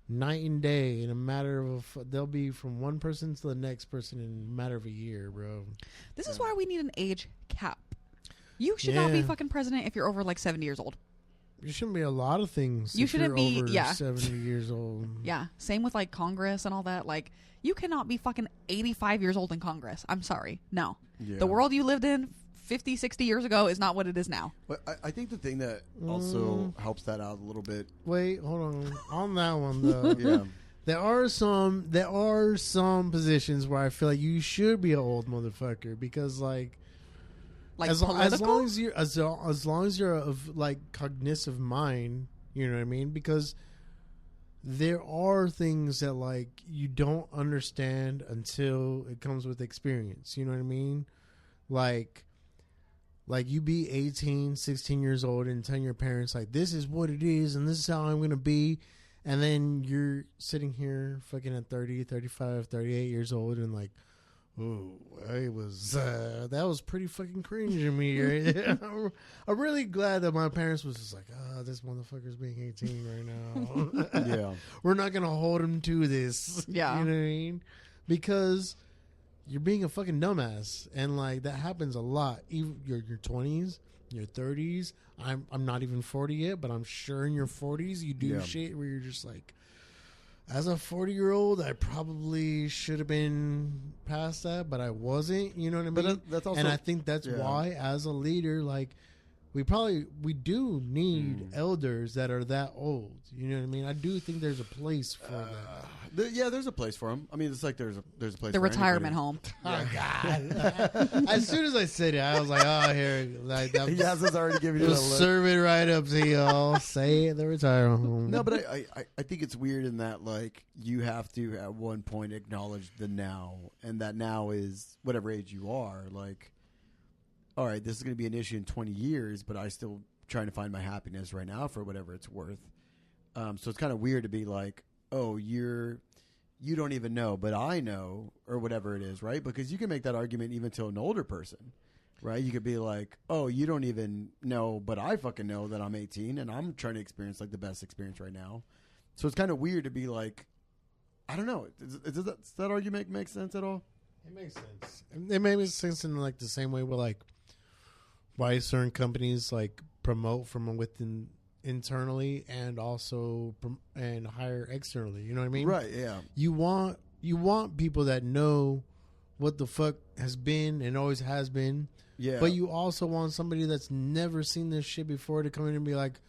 S2: night and day in a matter of. They'll be from one person to the next person in a matter of a year, bro.
S3: This is why we need an age cap. You should not be
S2: Yeah.
S3: fucking president if you're over like 70 years old.
S2: You shouldn't be a lot of things.
S3: You
S2: if
S3: shouldn't
S2: you're
S3: be-
S2: over
S3: yeah.
S2: 70 years old.
S3: Yeah. Same with like Congress and all that. Like you cannot be fucking 85 years old in Congress. I'm sorry. No.
S1: Yeah.
S3: The world you lived in 50, 60 years ago is not what it is now.
S1: But I think the thing that also helps that out a little bit.
S2: Wait, hold on. On that one though,
S1: Yeah.
S2: there are some positions where I feel like you should be an old motherfucker because like as long as you're as long as you're of like cognitive mind, you know what I mean? Because there are things that like you don't understand until it comes with experience. You know what I mean? Like you be 18, 16 years old and telling your parents like this is what it is and this is how I'm going to be. And then you're sitting here fucking at 30, 35, 38 years old and like, oh, it was that was pretty fucking cringe of me. Right? I'm really glad that my parents was just like, this motherfucker's being 18 right now.
S1: Yeah.
S2: We're not going to hold him to this.
S3: Yeah.
S2: You know what I mean? Because you're being a fucking dumbass. And like that happens a lot. Even your 20s, your 30s. I'm not even 40 yet, but I'm sure in your 40s you do shit where you're just like, as a 40-year-old, I probably should have been past that, but I wasn't. You know what I mean?
S1: But that's also,
S2: and I think that's why, as a leader, like we do need elders that are that old. You know what I mean? I do think there's a place for that.
S1: there's a place for them. I mean, it's like there's a place.
S3: The
S1: for
S3: retirement
S1: anybody.
S3: home.
S2: Oh God! As soon as I said it, I was like, "Oh, here, like that."
S1: Yes, it's already giving you
S2: Just
S1: a look.
S2: serve it right up to y'all. Say it, the retirement home.
S1: No, but I think it's weird in that like you have to at one point acknowledge the now, and that now is whatever age you are. Like, all right, this is going to be an issue in 20 years, but I still trying to find my happiness right now for whatever it's worth. So it's kind of weird to be like, oh, you don't even know, but I know, or whatever it is, right? Because you can make that argument even to an older person, right? You could be like, oh, you don't even know, but I fucking know that I'm 18 and I'm trying to experience like the best experience right now. So it's kind of weird to be like, I don't know. Does that argument make sense at all?
S2: It makes sense. It makes sense in like the same way with like why certain companies like promote from within internally and also and hire externally. You know what I mean?
S1: Right. Yeah.
S2: You want people that know what the fuck has been and always has been.
S1: Yeah.
S2: But you also want somebody that's never seen this shit before to come in and be like,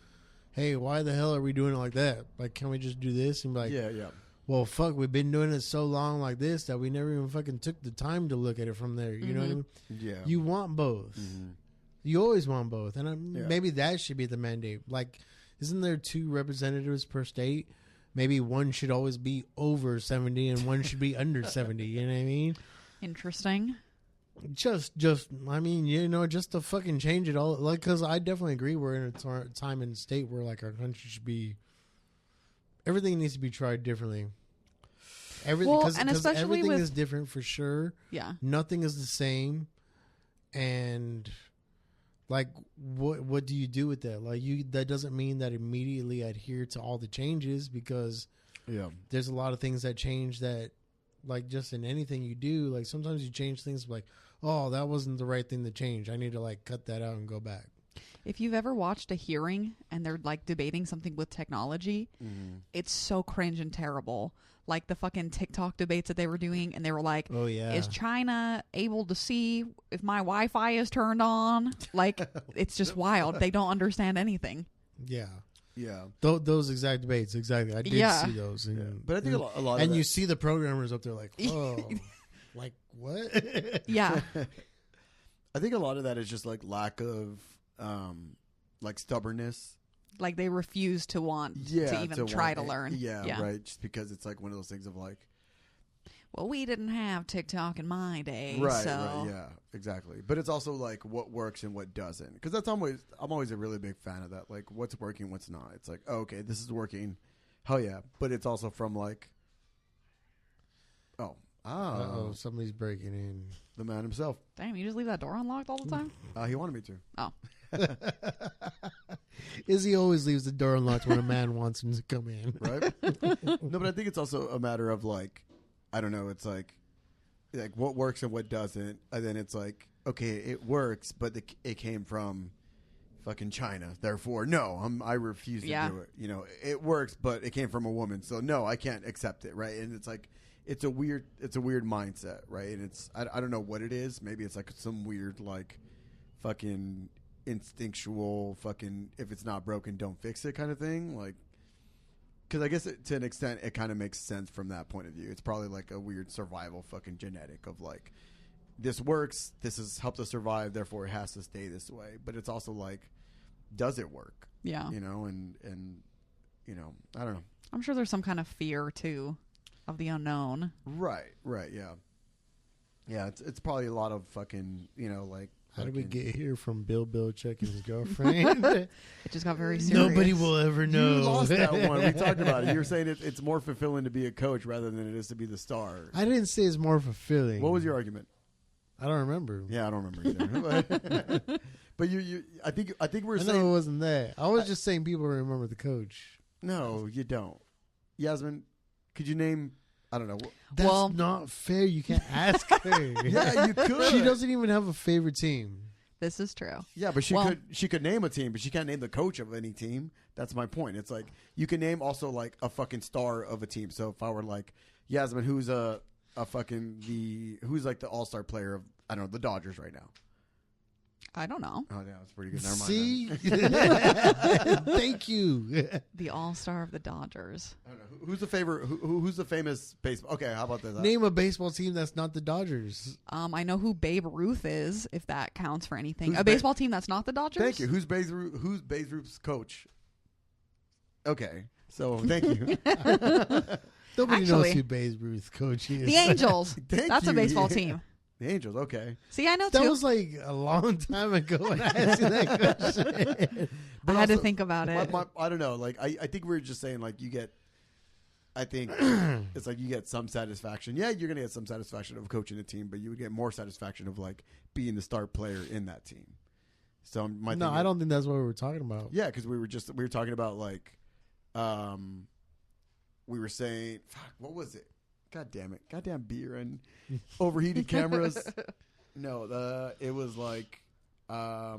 S2: hey, why the hell are we doing it like that? Like, can we just do this? And be like,
S1: yeah.
S2: well, fuck, we've been doing it so long like this that we never even fucking took the time to look at it from there. You know what I mean?
S1: Yeah.
S2: You want both.
S1: Mm-hmm.
S2: You always want both. And maybe that should be the mandate. Like, isn't there 2 representatives per state? Maybe one should always be over 70 and one should be under 70. You know what I mean?
S3: Interesting.
S2: Just, I mean, you know, just to fucking change it all. Like, because I definitely agree we're in a time and state where, like, our country should be, everything needs to be tried differently. Everything,
S3: Well,
S2: because
S3: and especially
S2: everything
S3: with-
S2: is different for sure.
S3: Yeah.
S2: Nothing is the same. And, like, what do you do with that? Like, that doesn't mean that immediately adhere to all the changes, because there's a lot of things that change that, like, just in anything you do, like, sometimes you change things like, oh, that wasn't the right thing to change. I need to, like, cut that out and go back.
S3: If you've ever watched a hearing and they're like debating something with technology, it's so cringe and terrible. Like the fucking TikTok debates that they were doing, and they were like,
S2: oh, yeah,
S3: is China able to see if my Wi-Fi is turned on? Like, it's just wild. They don't understand anything.
S2: Yeah.
S1: Yeah.
S2: Those exact debates. Exactly. I did see those. And,
S1: But I think a lot of
S2: and
S1: that,
S2: you see the programmers up there like, oh, like what?
S3: Yeah.
S1: I think a lot of that is just like lack of like stubbornness.
S3: Like they refuse to want to even try to learn.
S1: Yeah, right. Just because it's like one of those things of like,
S3: well, we didn't have TikTok in my day,
S1: right,
S3: so
S1: right, yeah, exactly. But it's also like what works and what doesn't, because I'm always a really big fan of that. Like what's working, what's not. It's like, oh, okay, this is working, hell yeah. But it's also from like,
S2: somebody's breaking in.
S1: The man himself.
S3: Damn, you just leave that door unlocked all the time?
S1: He wanted me to.
S3: Oh.
S2: Izzy always leaves the door unlocked when a man wants him to come in.
S1: Right? No, but I think it's also a matter of like, I don't know, it's like what works and what doesn't. And then it's like, okay, it works, but it came from fucking China. Therefore, no, I refuse to do it. You know, it works, but it came from a woman. So no, I can't accept it. Right. And it's like, it's a weird mindset. Right. And it's, I don't know what it is. Maybe it's like some weird, like, fucking instinctual fucking if it's not broken, don't fix it kind of thing. Like, because I guess to an extent it kind of makes sense from that point of view. It's probably like a weird survival fucking genetic of like, this works, this has helped us survive, therefore it has to stay this way. But it's also like, does it work?
S3: Yeah.
S1: You know, and you know, I don't know.
S3: I'm sure there's some kind of fear too of the unknown.
S1: Right, yeah. Yeah, it's probably a lot of fucking, you know, like,
S2: how did we get here from Bill Belichick and his girlfriend?
S3: It just got very serious.
S2: Nobody will ever know.
S1: You lost that one. We talked about it. You were saying it's more fulfilling to be a coach rather than it is to be the star.
S2: I didn't say it's more fulfilling.
S1: What was your argument?
S2: I don't remember.
S1: Yeah, I don't remember either. But I think we're
S2: I
S1: saying
S2: know it wasn't that. I was just saying people remember the coach.
S1: no, you don't. Yasmin, could you name? I don't know.
S2: That's not fair. You can't ask her.
S1: Yeah, you could.
S2: She doesn't even have a favorite team.
S3: This is true.
S1: Yeah, but she could name a team, but she can't name the coach of any team. That's my point. It's like you can name also like a fucking star of a team. So if I were like Yasmin, who's who's like the all-star player of, I don't know, the Dodgers right now.
S3: I don't know.
S1: Oh yeah, that's pretty good. Never mind.
S2: See, thank you.
S3: The all-star of the Dodgers.
S1: I don't know. Who's the favorite? Who's the famous baseball? Okay, how about this?
S2: Name a baseball team that's not the Dodgers.
S3: I know who Babe Ruth is, if that counts for anything.
S1: Who's
S3: A baseball team that's not the Dodgers?
S1: Thank you. Who's Babe Ruth's coach? Okay, so thank you.
S2: Nobody knows who Babe Ruth's coach is.
S3: The Angels.
S1: Thank
S3: That's
S1: you.
S3: a baseball team.
S1: The Angels. Okay,
S3: See, I know
S2: That
S3: too.
S2: was like a long time ago when I asked you that question.
S3: I had to think about it.
S1: I don't know. Like I think we were just saying like you get. I think it's like you get some satisfaction. Yeah, you're gonna get some satisfaction of coaching a team, but you would get more satisfaction of like being the star player in that team. So
S2: No, I don't think that's what we were talking about.
S1: Yeah, because we were talking about like, we were saying, fuck, what was it? God damn it, goddamn beer and overheated cameras. No, it was like, we're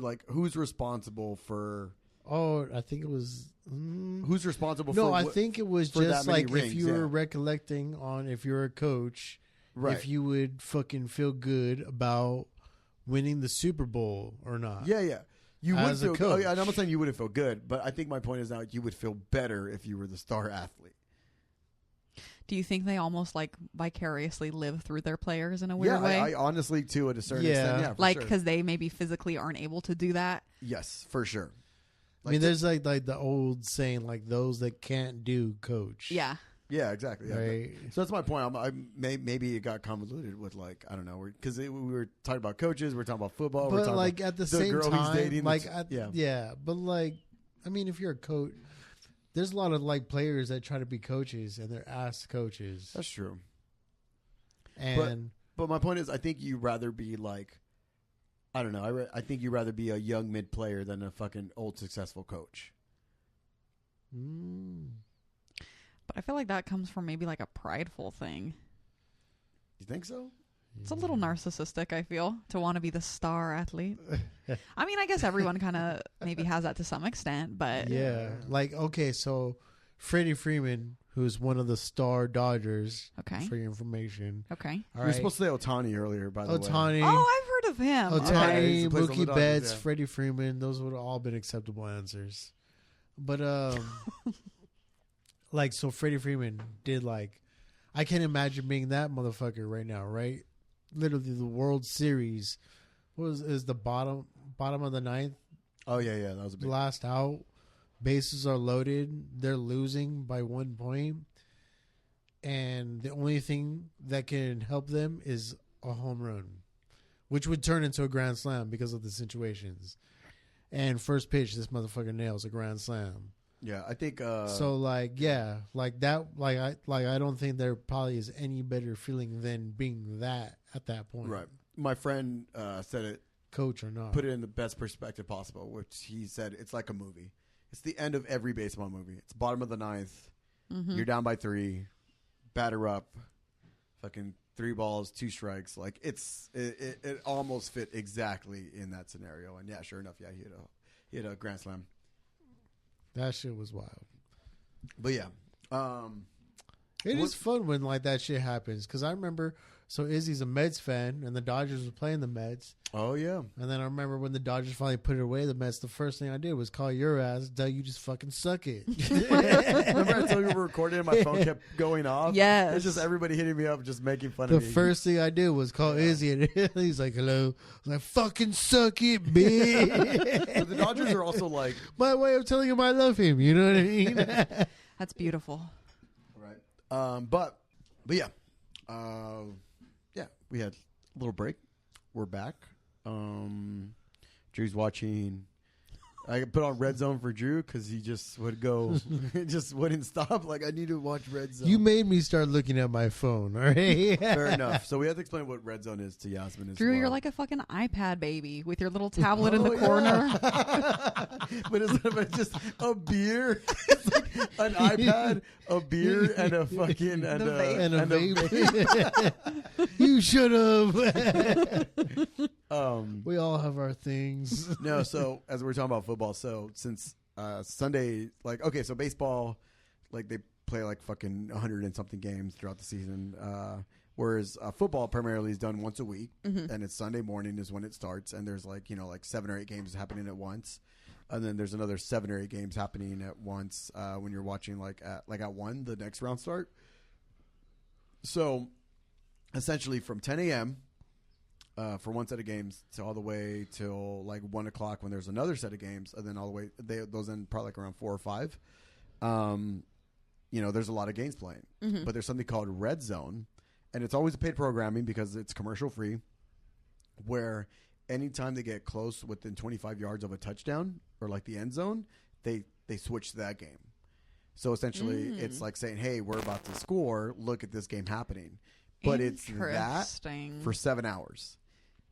S1: like, who's responsible for?
S2: Oh, I think it was.
S1: Who's responsible for?
S2: No, I think it was just like
S1: rings,
S2: if you were recollecting on if you're a coach,
S1: right?
S2: If you would fucking feel good about winning the Super Bowl or not.
S1: Yeah. You would
S2: As a
S1: feel
S2: coach.
S1: good. I'm not saying you wouldn't feel good, but I think my point is now you would feel better if you were the star athlete.
S3: Do you think they almost like vicariously live through their players in a weird way?
S1: I honestly, to a certain extent, yeah, for
S3: like
S1: sure.
S3: because they maybe physically aren't able to do that.
S1: Yes, for sure.
S2: I mean, there's like the old saying, like those that can't do coach.
S3: Yeah.
S1: Yeah, exactly. Yeah.
S2: Right.
S1: So that's my point. Maybe it got convoluted with like, I don't know, because we were talking about coaches, we're talking about football, we're
S2: But
S1: talking
S2: like
S1: about
S2: at the
S1: the
S2: same
S1: girl
S2: time,
S1: he's dating.
S2: like
S1: yeah.
S2: But like, I mean, if you're a coach, there's a lot of like players that try to be coaches and they're ass coaches.
S1: That's true.
S2: And
S1: but my point is, I think you'd rather be like, I don't know. I think you'd rather be a young mid player than a fucking old successful coach.
S3: But I feel like that comes from maybe like a prideful thing.
S1: You think so?
S3: It's a little narcissistic, I feel, to want to be the star athlete. I mean, I guess everyone kind of maybe has that to some extent, but
S2: yeah, like okay, so Freddie Freeman, who's one of the star Dodgers,
S3: okay,
S2: for your information.
S3: Okay.
S2: All
S1: We were supposed to say Otani earlier, by the way.
S2: Otani.
S3: Oh, I've heard of him.
S2: Otani,
S1: He plays on the
S2: Mookie
S1: Dodgers,
S2: Betts,
S1: yeah.
S2: Freddie Freeman, those would have all been acceptable answers. But like so Freddie Freeman did like I can't imagine being that motherfucker right now, right? Literally the World Series is the bottom of the ninth.
S1: Oh yeah, that was a big.
S2: Last out, bases are loaded, they're losing by 1 point, and the only thing that can help them is a home run, which would turn into a grand slam because of the situations. And first pitch, this motherfucker nails a grand slam.
S1: Yeah, I think.
S2: So like, yeah, like that, I don't think there probably is any better feeling than being that at that point,
S1: Right. My friend said it.
S2: Coach or not,
S1: Put it in the best perspective possible, which he said it's like a movie. It's the end of every baseball movie. It's bottom of the ninth.
S3: Mm-hmm.
S1: You're down by 3. Batter up. Fucking 3 balls, 2 strikes. Like it almost fit exactly in that scenario. And yeah, sure enough, yeah, he hit a grand slam.
S2: that shit was wild.
S1: But yeah,
S2: It is fun when like that shit happens because I remember So Izzy's a Mets fan, and the Dodgers were playing the Mets.
S1: Oh yeah.
S2: And then I remember when the Dodgers finally put it away, the Mets, the first thing I did was call your ass, Doug, you just fucking suck it.
S1: Remember I told you we were recording and my phone kept going off?
S3: Yes.
S1: It's just everybody hitting me up, just making fun
S2: The
S1: of me.
S2: first thing I did was call Izzy, and he's like, hello. I was like, fucking suck it, bitch.
S1: But the Dodgers are also like...
S2: My way of telling him I love him, you know what I mean?
S3: That's beautiful.
S1: Right. But yeah. Yeah, we had a little break. We're back. Drew's watching. I put on Red Zone for Drew because he just would go, just wouldn't stop. Like, I need to watch Red Zone.
S2: You made me start looking at my phone, all right?
S1: Fair enough. So we have to explain what Red Zone is to Yasmin as
S3: Drew,
S1: well.
S3: you're like a fucking iPad baby with your little tablet in the corner.
S1: But it's just a beer. It's like an iPad, a beer, and a fucking and
S3: The vape.
S2: And a
S1: vape.
S2: You should have.
S1: We
S2: We all have our things.
S1: No, so as we're talking about football, so since Sunday, like, okay, so baseball, like, they play like fucking 100 and something games throughout the season, whereas football primarily is done once a week, and it's Sunday morning is when it starts, and there's like, you know, like 7 or 8 games happening at once, and then there's another 7 or 8 games happening at once when you're watching like at 1 the next round start. So essentially from 10 a.m. For one set of games to all the way till like 1 o'clock when there's another set of games, and then all the way those end probably like around 4 or 5. You know, there's a lot of games playing, but there's something called Red Zone, and it's always paid programming because it's commercial free. Where anytime they get close within 25 yards of a touchdown or like the end zone, they switch to that game. So essentially, it's like saying, "Hey, we're about to score. Look at this game happening." But it's that for 7 hours.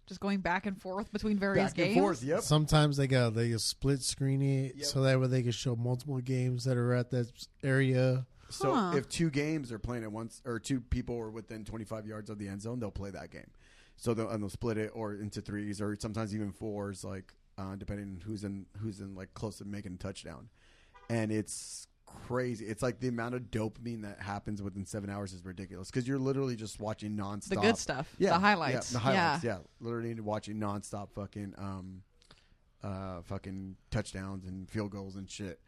S3: Just going back and forth between various games.
S1: Forth, yep.
S2: Sometimes they split screen it so that way they can show multiple games that are at that area.
S1: So if 2 games are playing at once, or 2 people are within 25 yards of the end zone, they'll play that game. So they'll split it or into 3s or sometimes even 4s, like depending on who's in like close to making a touchdown. And it's crazy. It's like the amount of dopamine that happens within 7 hours is ridiculous because you're literally just watching nonstop.
S3: The good stuff. The highlights.
S1: Yeah, the highlights. Yeah. Literally watching nonstop fucking touchdowns and field goals and shit.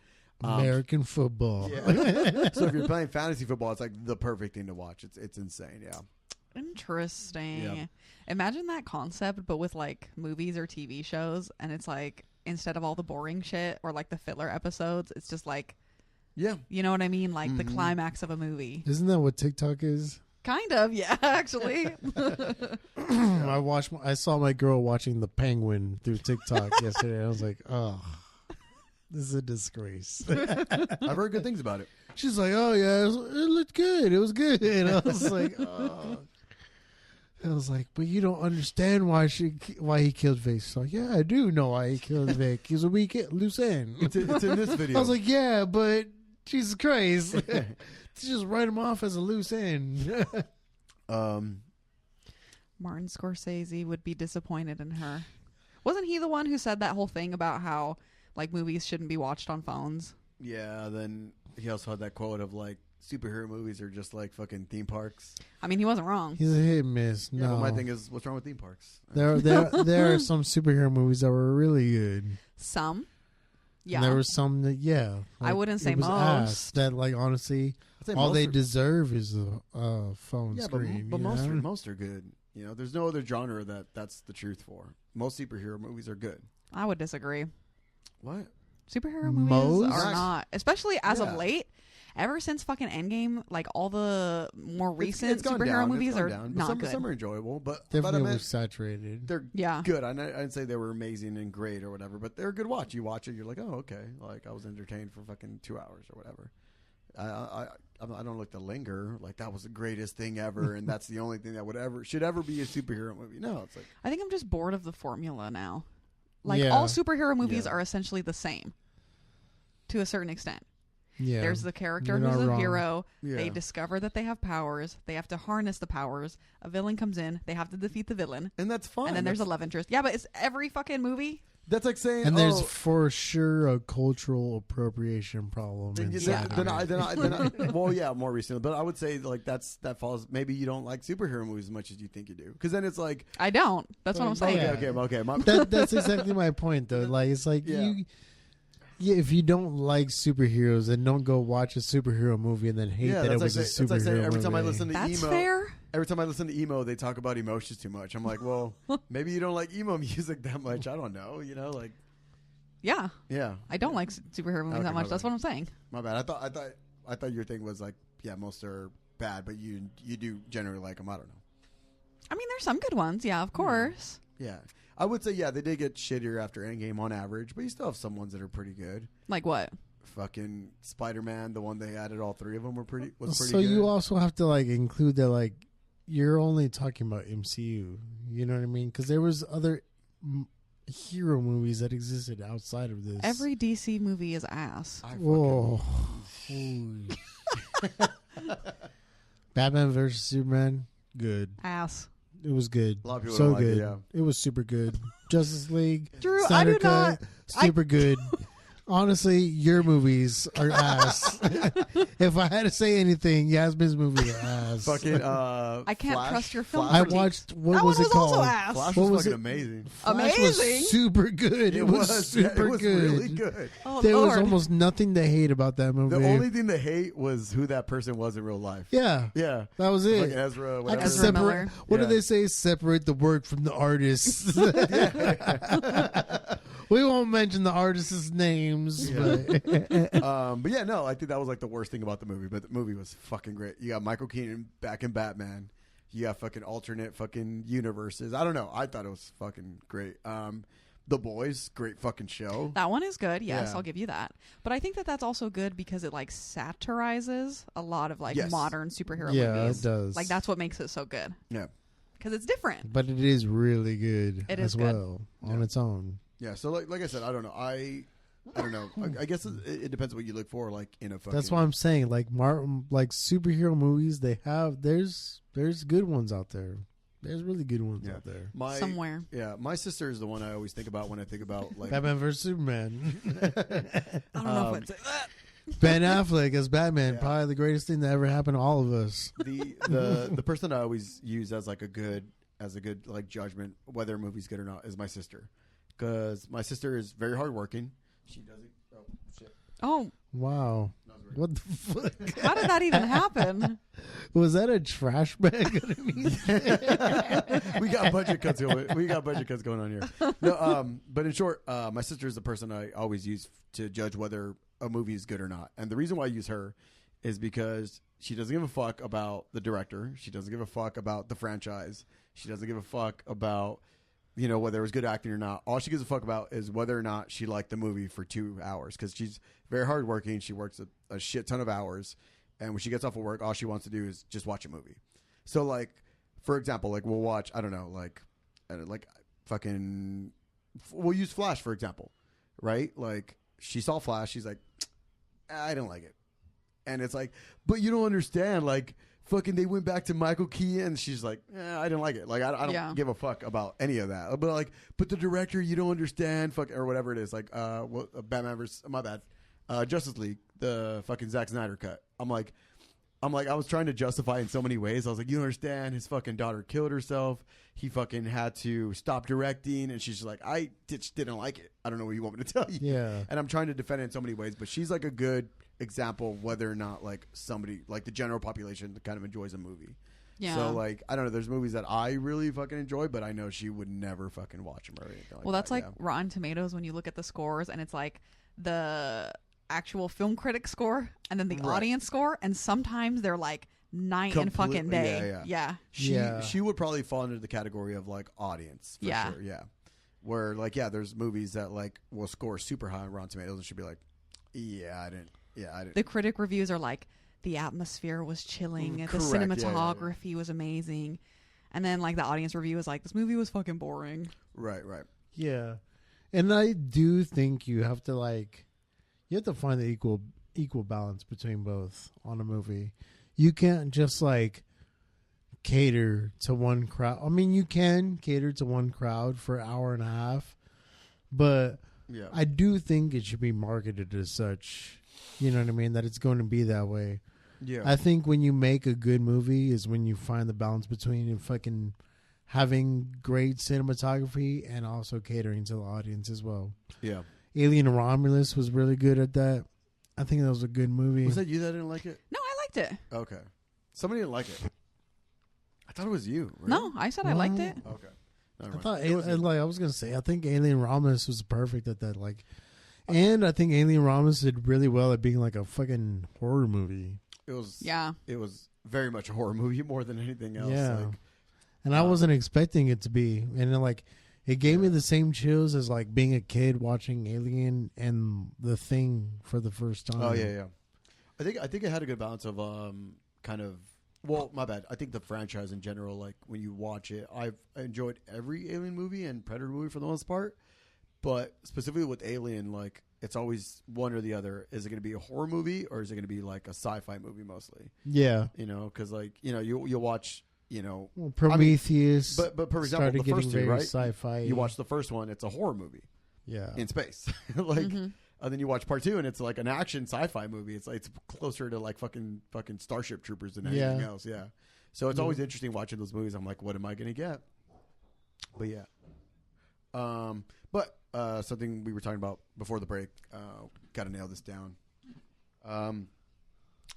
S2: American football.
S1: Yeah. So if you're playing fantasy football, it's like the perfect thing to watch. It's insane. Yeah.
S3: Interesting.
S1: Yeah.
S3: Imagine that concept, but with like movies or TV shows, and it's like instead of all the boring shit or like the filler episodes, it's just like,
S1: yeah,
S3: you know what I mean? Like the climax of a movie.
S2: Isn't that what TikTok is?
S3: Kind of, yeah, actually.
S2: I saw my girl watching The Penguin through TikTok yesterday. I was like, oh, this is a disgrace.
S1: I've heard good things about it.
S2: She's like, oh yeah, it looked good. It was good. And I was like, oh. I was like, but you don't understand why he killed Vic. She's like, yeah, I do know why he killed Vic. He's a loose end.
S1: It's in this video.
S2: I was like, yeah, but Jesus Christ. Just write him off as a loose end.
S3: Martin Scorsese would be disappointed in her. Wasn't he the one who said that whole thing about how like movies shouldn't be watched on phones?
S1: Yeah, then he also had that quote of like, superhero movies are just like fucking theme parks.
S3: I mean, he wasn't wrong.
S2: He's a hit and miss.
S1: Yeah,
S2: No,
S1: but my thing is, what's wrong with theme parks?
S2: there are some superhero movies that were really good.
S3: Some, yeah.
S2: And there were some that,
S3: I wouldn't say
S2: it was
S3: most.
S2: ass. That like honestly, all they deserve is a phone screen.
S1: But most are good. You know, there's no other genre that's the truth for. Most superhero movies are good.
S3: I would disagree.
S1: What?
S3: Superhero movies
S2: Most?
S3: are not, especially as of late. Ever since fucking Endgame, like all the more recent superhero movies are not good.
S1: Some are enjoyable, but
S2: Definitely oversaturated.
S1: They're good. I didn't say they were amazing and great or whatever, but they're a good watch. You watch it, you're like, oh, okay. Like I was entertained for fucking 2 hours or whatever. I don't like to linger. Like that was the greatest thing ever, and that's the only thing that should ever be a superhero movie. No, it's like
S3: I think I'm just bored of the formula now. Like all superhero movies are essentially the same, to a certain extent.
S2: Yeah.
S3: There's the character who's a hero. Yeah. They discover that they have powers. They have to harness the powers. A villain comes in. They have to defeat the villain.
S1: And that's fine.
S3: And then there's a love interest. Yeah, but it's every fucking movie.
S1: That's like saying,
S2: And there's for sure a cultural appropriation problem.
S1: Well, yeah, more recently, but I would say like that falls. Maybe you don't like superhero movies as much as you think you do, because then it's like
S3: I don't. That's what I'm saying.
S1: Okay.
S2: That's exactly my point, though. Like it's like if you don't like superheroes, then don't go watch a superhero movie and then hate that it was a superhero movie.
S1: Every time I listen to
S3: That's
S1: emo,
S3: fair.
S1: every time I listen to emo, they talk about emotions too much. I'm like, well, maybe you don't like emo music that much. I don't know. Like.
S3: Yeah.
S1: Yeah.
S3: I don't like superhero movies that much. That's what I'm saying.
S1: My bad. I thought your thing was like, yeah, most are bad, but you do generally like them. I don't know.
S3: I mean, there's some good ones. Yeah, of course.
S1: Yeah. I would say, yeah, they did get shittier after Endgame on average, but you still have some ones that are pretty good.
S3: Like what?
S1: Fucking Spider-Man, the one they added all three of them was pretty good.
S2: So you also have to like include that like you're only talking about MCU. You know what I mean? Because there was other hero movies that existed outside of this.
S3: Every DC movie is ass.
S2: Whoa. Batman versus Superman, good.
S3: Ass.
S2: It was good.
S1: A lot of people
S2: so
S1: don't like
S2: good.
S1: it, yeah.
S2: It was super good. Justice League,
S3: Drew,
S2: Snyder
S3: I do
S2: Cut,
S3: not.
S2: super good. Honestly, your movies are ass. If I had to say anything, Yasmin's movies are ass.
S1: Fucking
S3: I can't
S1: Flash,
S3: trust your film.
S2: I
S3: critiques.
S2: watched what
S3: That
S2: was
S3: one
S2: it
S3: was
S2: called?
S3: also ass.
S1: Flash
S2: What
S1: was
S2: was
S1: fucking
S2: it?
S1: amazing.
S2: Flash
S3: Amazing.
S2: was super good. It was super
S1: it was
S2: good.
S1: really good.
S3: Oh,
S2: There
S3: Lord.
S2: was almost nothing to hate about that movie.
S1: The only thing to hate was who that person was in real life.
S2: yeah,
S1: Yeah.
S2: that was
S1: Like
S2: it.
S1: Ezra,
S2: I
S1: whatever.
S2: could
S3: Ezra Miller.
S2: separate. What do
S1: Yeah.
S2: they say? Separate the work from the artist. We won't mention the artists' names.
S1: Yeah.
S2: But
S1: But yeah, no, I think that was like the worst thing about the movie. But the movie was fucking great. You got Michael Keaton back in Batman. You got fucking alternate fucking universes. I don't know. I thought it was fucking great. The Boys, great fucking show.
S3: That one is good. Yes,
S1: Yeah.
S3: I'll give you that. But I think that that's also good because it like satirizes a lot of like
S1: Yes.
S3: modern superhero
S2: yeah,
S3: movies.
S2: it does.
S3: Like that's what makes it so good
S1: Yeah.
S3: because it's different.
S2: But it is really good
S3: It
S2: as
S3: is good.
S2: well on
S1: Yeah.
S2: its own.
S1: Yeah. So like I said, I don't know. I don't know. I guess it depends what you look for, like in a fucking.
S2: That's why I'm saying, like like superhero movies, they have there's good ones out there. There's really good ones
S1: Yeah.
S2: out there.
S3: Somewhere.
S1: Yeah, my sister is the one I always think about when I think about like
S2: Batman vs Superman.
S3: I don't know if it's
S2: Ben Affleck as Batman,
S1: Yeah.
S2: probably the greatest thing that ever happened to all of us.
S1: the person I always use as a good like judgment whether a movie's good or not is my sister, because my sister is very hardworking. She doesn't. Oh shit!
S3: Oh,
S2: Wow. What the fuck?
S3: how did that even happen?
S2: Was that a trash bag?
S1: We got budget cuts going. We got budget cuts going on here. No, but in short, my sister is the person I always use to judge whether a movie is good or not. And the reason why I use her is because she doesn't give a fuck about the director. She doesn't give a fuck about the franchise. She doesn't give a fuck about, whether it was good acting or not. All she gives a fuck about is whether or not she liked the movie for 2 hours, because she's very hardworking. She works a shit ton of hours. And when she gets off of work, all she wants to do is just watch a movie. So, like, for example, like we'll watch, I don't know, we'll use Flash, for example, right? Like, she saw Flash. She's like, I didn't like it. And it's like, but you don't understand. Like, fucking, they went back to Michael Keaton. And she's like, I didn't like it. Like, I don't give a fuck about any of that. But like, but the director, you don't understand. Fuck, or whatever it is. Like, Batman versus, my bad. Justice League, the fucking Zack Snyder cut. I'm like, I was trying to justify in so many ways. I was like, you don't understand. His fucking daughter killed herself. He fucking had to stop directing. And she's like, I didn't like it. I don't know what you want me to tell you.
S2: Yeah.
S1: And I'm trying to defend it in so many ways. But she's like a good example of whether or not like somebody, like the general population, kind of enjoys a movie.
S3: Yeah.
S1: So like, I don't know. There's movies that I really fucking enjoy, but I know she would never fucking watch them or anything like
S3: Well, that's
S1: that.
S3: like Rotten Tomatoes when you look at the scores and it's like the actual film critic score and then the
S1: Right.
S3: audience score, and sometimes they're like night and fucking day.
S1: Yeah. She would probably fall under the category of like audience for
S3: Yeah.
S1: sure. Yeah. Where like, yeah, there's movies that like will score super high on Rotten Tomatoes and she'd be like, I didn't.
S3: The critic reviews are like, the atmosphere was chilling, the
S1: Correct. Yeah,
S3: cinematography was amazing, and then like the audience review is like, this movie was fucking boring.
S1: Right.
S2: Yeah. And I do think you have to find the equal balance between both on a movie. You can't just like cater to one crowd. I mean, you can cater to one crowd for an hour and a half, but
S1: Yeah.
S2: I do think it should be marketed as such. You know what I mean? That it's going to be that way.
S1: Yeah.
S2: I think when you make a good movie is when you find the balance between fucking having great cinematography and also catering to the audience as well.
S1: Yeah.
S2: Alien Romulus was really good at that. I think that was a good movie.
S1: Was that you that didn't like it?
S3: No, I liked it.
S1: Okay. Somebody didn't like it. I thought it was you. Right?
S3: No, I said I liked it.
S1: Okay. Never
S2: I
S1: mind.
S2: thought,
S1: It wasn't-
S2: like I was gonna say, I think Alien Romulus was perfect at that. Like, and I think Alien Romulus did really well at being like a fucking horror movie.
S1: It was.
S3: Yeah.
S1: It was very much a horror movie more than anything else.
S2: Yeah.
S1: Like,
S2: And I wasn't expecting it to be, and then, like, it gave me the same chills as like being a kid watching Alien and The Thing for the first time.
S1: oh yeah. I think it had a good balance of kind of. Well, my bad. I think the franchise in general, like when you watch it, I've enjoyed every Alien movie and Predator movie for the most part. But specifically with Alien, like it's always one or the other. Is it going to be a horror movie or is it going to be like a sci-fi movie mostly?
S2: Yeah.
S1: You know, because like you'll watch
S2: Well, Prometheus.
S1: but for example,
S2: started
S1: the
S2: getting
S1: first two,
S2: very
S1: right?
S2: sci-fi.
S1: You watch the first one, it's a horror movie
S2: Yeah.
S1: in space, like, and then you watch part two, and it's like an action sci-fi movie. It's like it's closer to like fucking Starship Troopers than anything
S2: Yeah.
S1: else. Yeah, so it's always interesting watching those movies. I'm like, what am I gonna get? But yeah, something we were talking about before the break. Got to nail this down.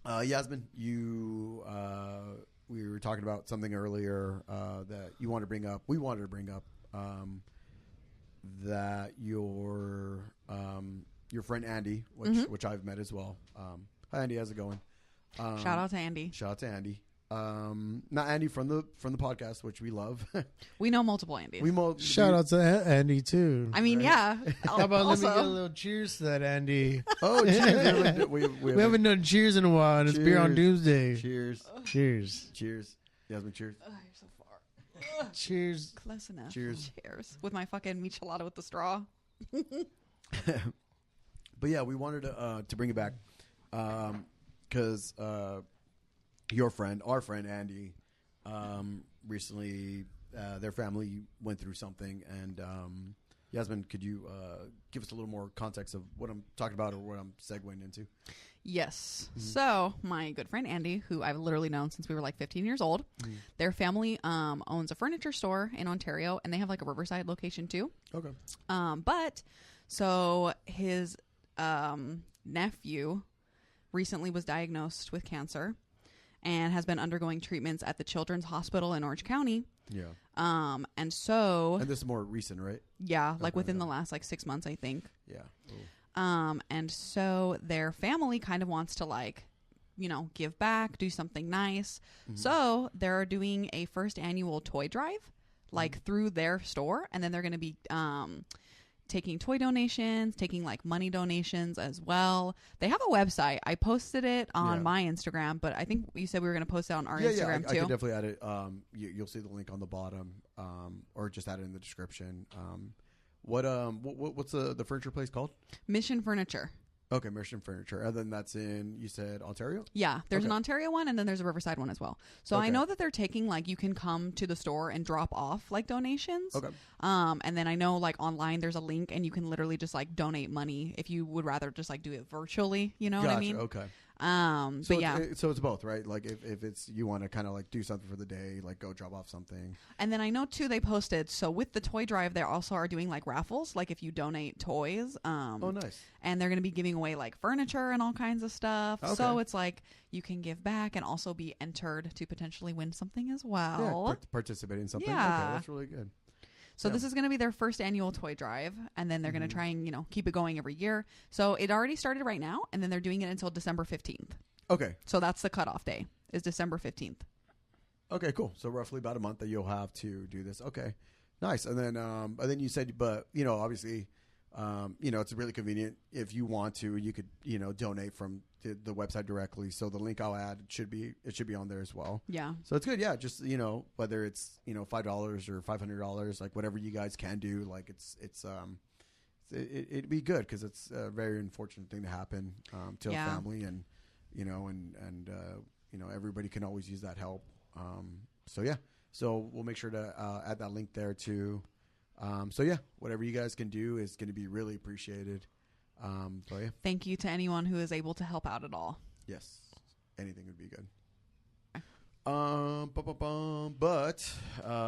S1: Yasmin, we were talking about something earlier that you wanted to bring up. We wanted to bring up that your friend Andy, which I've met as well. Hi Andy, how's it going?
S3: Shout out to Andy.
S1: Shout out to Andy. Not Andy from the podcast, which we love.
S3: We know multiple Andys.
S2: Shout out to Andy too.
S3: I mean, yeah.
S2: How about let me
S3: Also-
S2: get a little cheers to that, Andy?
S1: Oh, cheers! we
S2: We haven't done cheers in a while, and it's beer on
S1: Cheers.
S2: Doomsday.
S1: Cheers,
S2: Cheers.
S1: cheers, Yasmin, cheers.
S3: Oh, you're so far.
S2: Cheers.
S3: Close enough.
S1: Cheers.
S3: Cheers. With my fucking michelada with the straw.
S1: But yeah, we wanted to bring it back because our friend Andy, recently their family went through something, and Yasmin, could you give us a little more context of what I'm talking about or what I'm segueing into?
S3: Yes. So my good friend Andy, who I've literally known since we were like 15 years old, their family owns a furniture store in Ontario, and they have like a Riverside location too.
S1: Okay.
S3: But so his nephew recently was diagnosed with cancer and has been undergoing treatments at the Children's Hospital in Orange County.
S1: Yeah.
S3: And so
S1: And this is more recent, right?
S3: yeah, like
S1: Okay,
S3: within
S1: yeah.
S3: the last like 6 months, I think.
S1: Yeah. Ooh.
S3: And so their family kind of wants to like, give back, do something nice. So they're doing a first annual toy drive, like through their store. And then they're going to be, taking toy donations, taking like money donations as well. They have a website. I posted it on
S1: Yeah.
S3: my Instagram, but I think you said we were going to post it on our
S1: Yeah,
S3: Instagram
S1: I
S3: too.
S1: could definitely add it. You'll see the link on the bottom, or just add it in the description. What's the furniture place called?
S3: Mission Furniture.
S1: Okay, Mission Furniture. And then that's in, you said, Ontario?
S3: Yeah, there's an
S1: Okay.
S3: Ontario one, and then there's a Riverside one as well. So I
S1: Okay.
S3: know that they're taking like you can come to the store and drop off like donations.
S1: Okay.
S3: And then I know like online there's a link and you can literally just like donate money if you would rather just like do it virtually. You know what I
S1: Gotcha,
S3: mean?
S1: okay.
S3: So
S1: So
S3: yeah,
S1: so it's both, right? Like if it's you want to kind of like do something for the day, like go drop off something.
S3: and then I know too they posted so with the toy drive they also are doing like raffles like if you donate toys.
S1: Oh, nice.
S3: And they're going to be giving away like furniture and all kinds of stuff.
S1: Okay.
S3: So it's like you can give back and also be entered to potentially win something as
S1: Yeah,
S3: well.
S1: participate in something.
S3: Yeah.
S1: Okay, that's really good.
S3: So
S1: Yeah.
S3: this is going to be their first annual toy drive, and then they're going to try and keep it going every year. So it already started right now, and then they're doing it until December 15th.
S1: Okay.
S3: So that's the cutoff day is December 15th.
S1: Okay, cool. So roughly about a month that you'll have to do this. Okay, nice. And then you said, but obviously, it's really convenient if you want to. You could donate from the website directly. So the link I'll add should be on there as well.
S3: Yeah.
S1: So it's good. Yeah, just whether it's $5 or $500, like whatever you guys can do, like it'd be good because it's a very unfortunate thing to happen to
S3: Yeah.
S1: a family, and everybody can always use that help. So yeah, so we'll make sure to add that link there too. So yeah, whatever you guys can do is going to be really appreciated. But yeah,
S3: Thank you to anyone who is able to help out at all.
S1: yes, anything would be good. But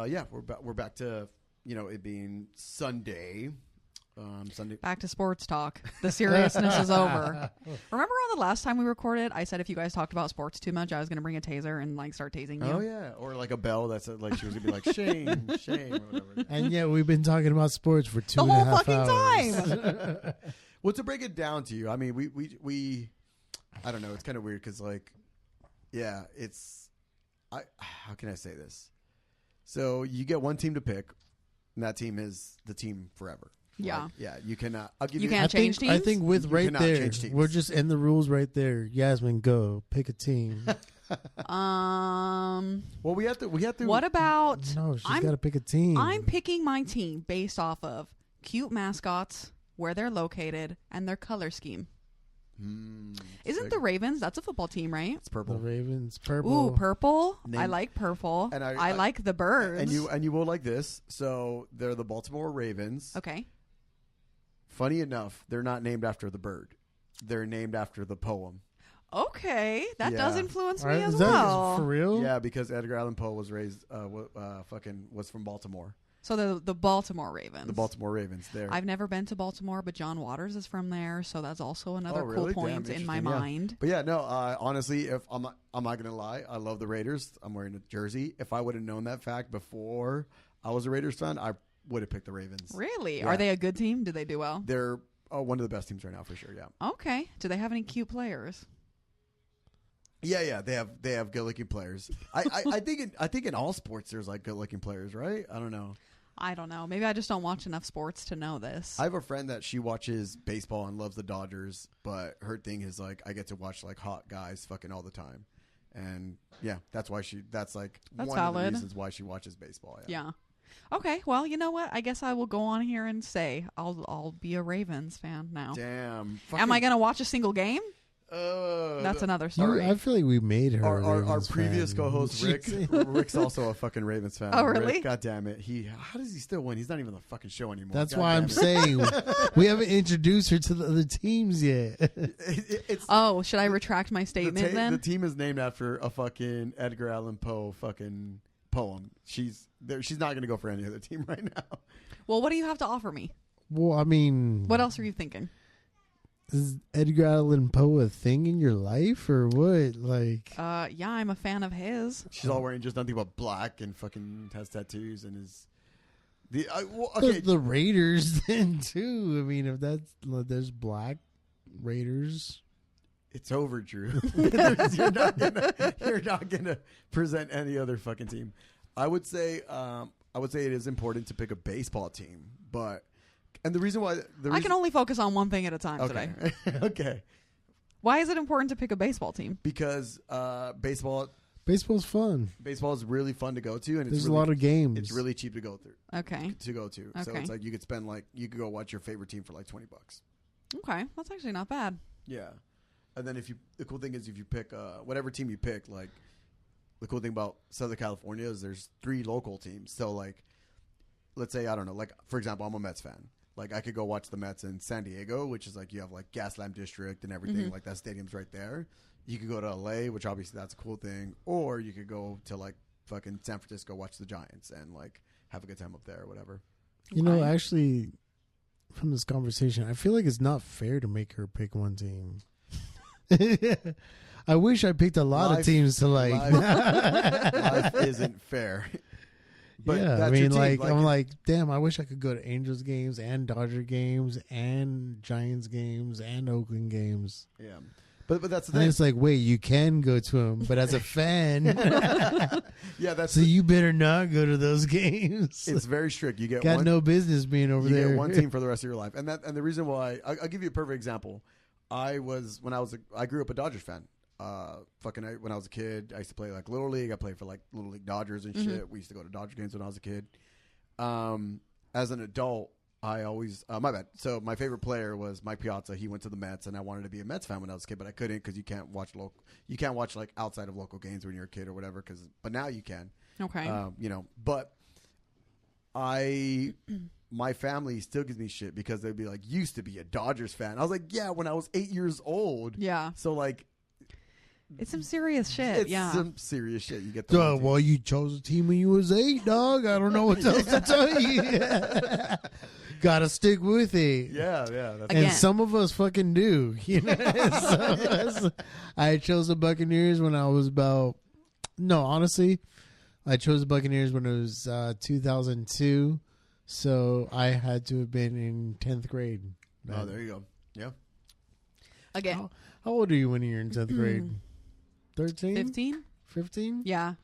S1: yeah, we're back to it being Sunday. Sunday.
S3: Back to sports talk. The seriousness is over. Remember on the last time we recorded, I said if you guys talked about sports too much, I was going to bring a taser and like start tasing you.
S1: Oh yeah, or like a bell that said like she was gonna be like shame, shame, or whatever.
S2: And yet we've been talking about sports for
S3: The whole
S2: 2.5
S3: fucking
S2: hours.
S3: time.
S1: Well, to break it down to you, I mean, we I don't know. It's kind of weird because like, yeah, how can I say this? So you get one team to pick, and that team is the team forever.
S3: Yeah.
S1: Like, yeah. You cannot. I'll give
S3: You
S1: you.
S3: can't change teams?
S2: I think with
S1: You
S2: right
S1: cannot
S2: there,
S1: change teams.
S2: we're just in the rules right there. Yasmin, go pick a team.
S1: Well, we have to.
S3: What about?
S2: No, she's
S3: I'm-
S2: got to pick a team.
S3: I'm picking my team based off of cute mascots, where they're located, and their color scheme. Isn't the Ravens? That's a football team, right?
S1: It's
S2: the
S1: purple.
S2: Ravens purple.
S3: Ooh, purple. I
S1: Name-
S3: like purple.
S1: And
S3: I like the birds.
S1: And you will like this. So they're the Baltimore Ravens.
S3: Okay.
S1: Funny enough, they're not named after the bird. They're named after the poem.
S3: Okay, that does
S1: Yeah.
S3: influence
S2: All right,
S3: me as
S2: is that
S3: well.
S2: for real?
S1: Yeah, because Edgar Allan Poe was raised, was from Baltimore.
S3: So the Baltimore Ravens.
S1: The Baltimore Ravens. There.
S3: I've never been to Baltimore, but John Waters is from there, so that's also another
S1: Oh, really?
S3: cool point
S1: Damn,
S3: in my
S1: interesting, yeah.
S3: mind.
S1: But yeah, no. Honestly, if I'm not gonna lie, I love the Raiders. I'm wearing a jersey. If I would have known that fact before I was a Raiders fan, I would have picked the Ravens.
S3: Really?
S1: Yeah.
S3: Are they a good team? Do they do well?
S1: They're one of the best teams right now for sure. Yeah.
S3: Okay. Do they have any cute players?
S1: Yeah. They have good looking players. I think in all sports there's like good looking players, right? I don't know.
S3: I don't know. Maybe I just don't watch enough sports to know this.
S1: I have a friend that she watches baseball and loves the Dodgers, but her thing is like I get to watch like hot guys fucking all the time, and yeah, that's why that's one of
S3: valid.
S1: the reasons why she watches baseball.
S3: Yeah. Okay. Well, you know what? I guess I will go on here and say I'll be a Ravens fan now.
S1: Damn.
S3: Am I going to watch a single game? That's another story.
S2: I feel like we made her. a
S1: Our
S2: Ravens
S1: previous
S2: fan.
S1: co-host Rick's also a fucking Ravens fan.
S3: Oh, really?
S1: Rick, God damn it! How does he still win? He's not even on the fucking show anymore.
S2: That's
S1: God
S2: why
S1: damn
S2: I'm
S1: it.
S2: saying we haven't introduced her to the other teams yet.
S1: It's
S3: Oh, should I retract my statement then?
S1: the team is named after a fucking Edgar Allan Poe fucking poem. She's not going to go for any other team right now.
S3: Well, what do you have to offer me?
S2: Well, I mean,
S3: What else are you thinking?
S2: is Edgar Allan Poe a thing in your life or what? Like,
S3: Yeah, I'm a fan of his.
S1: She's all wearing just nothing but black and fucking has tattoos and is
S2: okay, the Raiders then too. I mean, if there's black Raiders.
S1: It's over, Drew. You're not gonna present any other fucking team. I would say it is important to pick a baseball team, and the reason why
S3: I can only focus on one thing at a time
S1: okay
S3: today.
S1: okay
S3: Why is it important to pick a baseball team?
S1: because baseball
S2: Baseball's fun.
S1: is really fun to go to, and
S2: There's
S1: really,
S2: a lot of games.
S1: It's really cheap to go through.
S3: Okay.
S1: To go to, so
S3: Okay.
S1: it's like you could spend you could go watch your favorite team for like $20.
S3: Okay. That's actually not bad.
S1: Yeah, and then the cool thing is if you pick whatever team you pick, like the cool thing about Southern California is there's 3 local teams. So like, let's say I don't know, like for example, I'm a Mets fan. Like I could go watch the Mets in San Diego, which is like you have like Gaslamp District and everything.
S3: Mm-hmm.
S1: Like that stadium's right there. You could go to LA, which obviously that's a cool thing, or you could go to like fucking San Francisco, watch the Giants, and like have a good time up there or whatever.
S2: You know,
S3: Why?
S2: actually, from this conversation, I feel like it's not fair to make her pick one team. I wish I picked a lot of teams to like.
S1: Life isn't fair. But
S2: yeah,
S1: that's
S2: I
S1: your
S2: mean,
S1: team.
S2: like, I'm like, damn, I wish I could go to Angels games and Dodger games and Giants games and Oakland games.
S1: yeah, but that's the
S2: And
S1: thing.
S2: it's like, wait, you can go to them, but as a fan,
S1: Yeah, that's
S2: so you better not go to those games.
S1: it's very strict. You get
S2: Got
S1: one,
S2: no business being over
S1: you
S2: there.
S1: get one team for the rest of your life, and the reason why I'll give you a perfect example. I grew up a Dodgers fan. When I was a kid, I used to play like Little League. I played for like Little League Dodgers and shit. We used to go to Dodger games when I was a kid. As an adult, I always my bad. So my favorite player was Mike Piazza. He went to the Mets, and I wanted to be a Mets fan when I was a kid, but I couldn't because you can't watch like outside of local games when you're a kid or whatever. But now you can.
S3: Okay.
S1: But my family still gives me shit because they'd be like, used to be a Dodgers fan. I was like, yeah, when I was 8 years old.
S3: Yeah.
S1: So like,
S3: it's some serious shit.
S1: it's
S3: Yeah.
S1: some serious shit. You get the
S2: Well, you chose a team when you was 8, dog. I don't know what else to tell you. Gotta stick with it.
S1: Yeah. That's
S3: Again.
S2: And some of us fucking do. You know? Some of us- I chose the Buccaneers when I was about. No, honestly, I chose the Buccaneers when it was 2002. So I had to have been in 10th grade.
S1: Oh, there you go. Yeah.
S3: Again.
S2: How old are you when you're in 10th grade? 13?
S3: 15?
S2: 15?
S3: Yeah.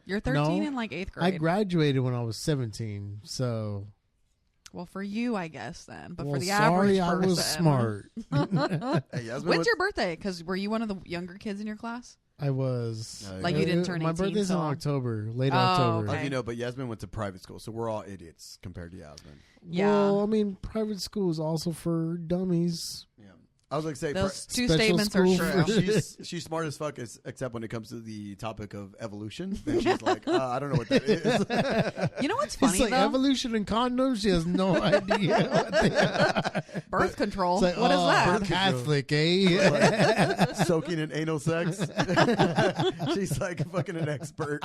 S3: You're 13
S2: No,
S3: in like 8th grade.
S2: I graduated when I was 17. So.
S3: Well, for you, I guess then. But
S2: Well,
S3: for the average
S2: sorry,
S3: person.
S2: I was smart.
S1: Hey, Yasmin,
S3: When's your birthday? Because were you one of the younger kids in your class?
S2: I was.
S3: Like you didn't turn
S2: My
S3: 18,
S2: birthday's in
S3: so-
S2: October, late
S3: Oh,
S2: October.
S3: okay.
S1: You know, but Yasmin went to private school, so we're all idiots compared to Yasmin.
S3: Yeah.
S2: Well, I mean, private school is also for dummies.
S1: Yeah. I was like, say,
S3: Those two
S2: special
S3: statements are
S2: school
S3: true.
S1: she's smart as fuck, except when it comes to the topic of evolution. Then she's like, I don't know what that is.
S3: You know what's funny
S2: It's like
S3: though?
S2: evolution and condoms. She has no idea what they are.
S3: Birth control.
S2: It's like,
S3: What is that?
S1: birth
S2: Catholic, eh?
S1: Like, soaking in anal sex. She's like fucking an expert.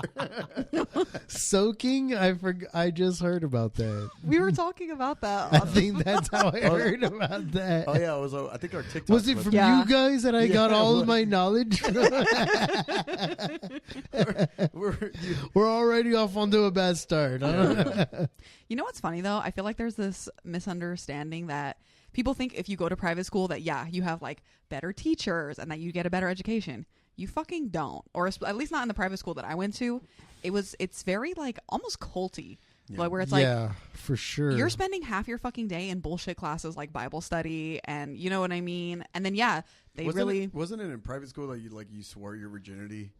S2: Soaking? I just heard about that.
S3: We were talking about that.
S2: I think that's how I heard about that.
S1: Oh yeah, it was. I think our TikTok
S2: Was it from
S3: Yeah.
S2: you guys that I got
S1: Yeah,
S2: all
S1: it
S2: of my knowledge? We're already off onto a bad start. Huh?
S3: You know what's funny though? I feel like there's this misunderstanding that people think if you go to private school that you have like better teachers and that you get a better education. You fucking don't. Or at least not in the private school that I went to. It's very like almost culty.
S1: Yeah.
S3: Like where it's like
S2: Yeah, for sure.
S3: you're spending half your fucking day in bullshit classes like Bible study and you know what I mean? And then they
S1: wasn't it in private school that you swore your virginity?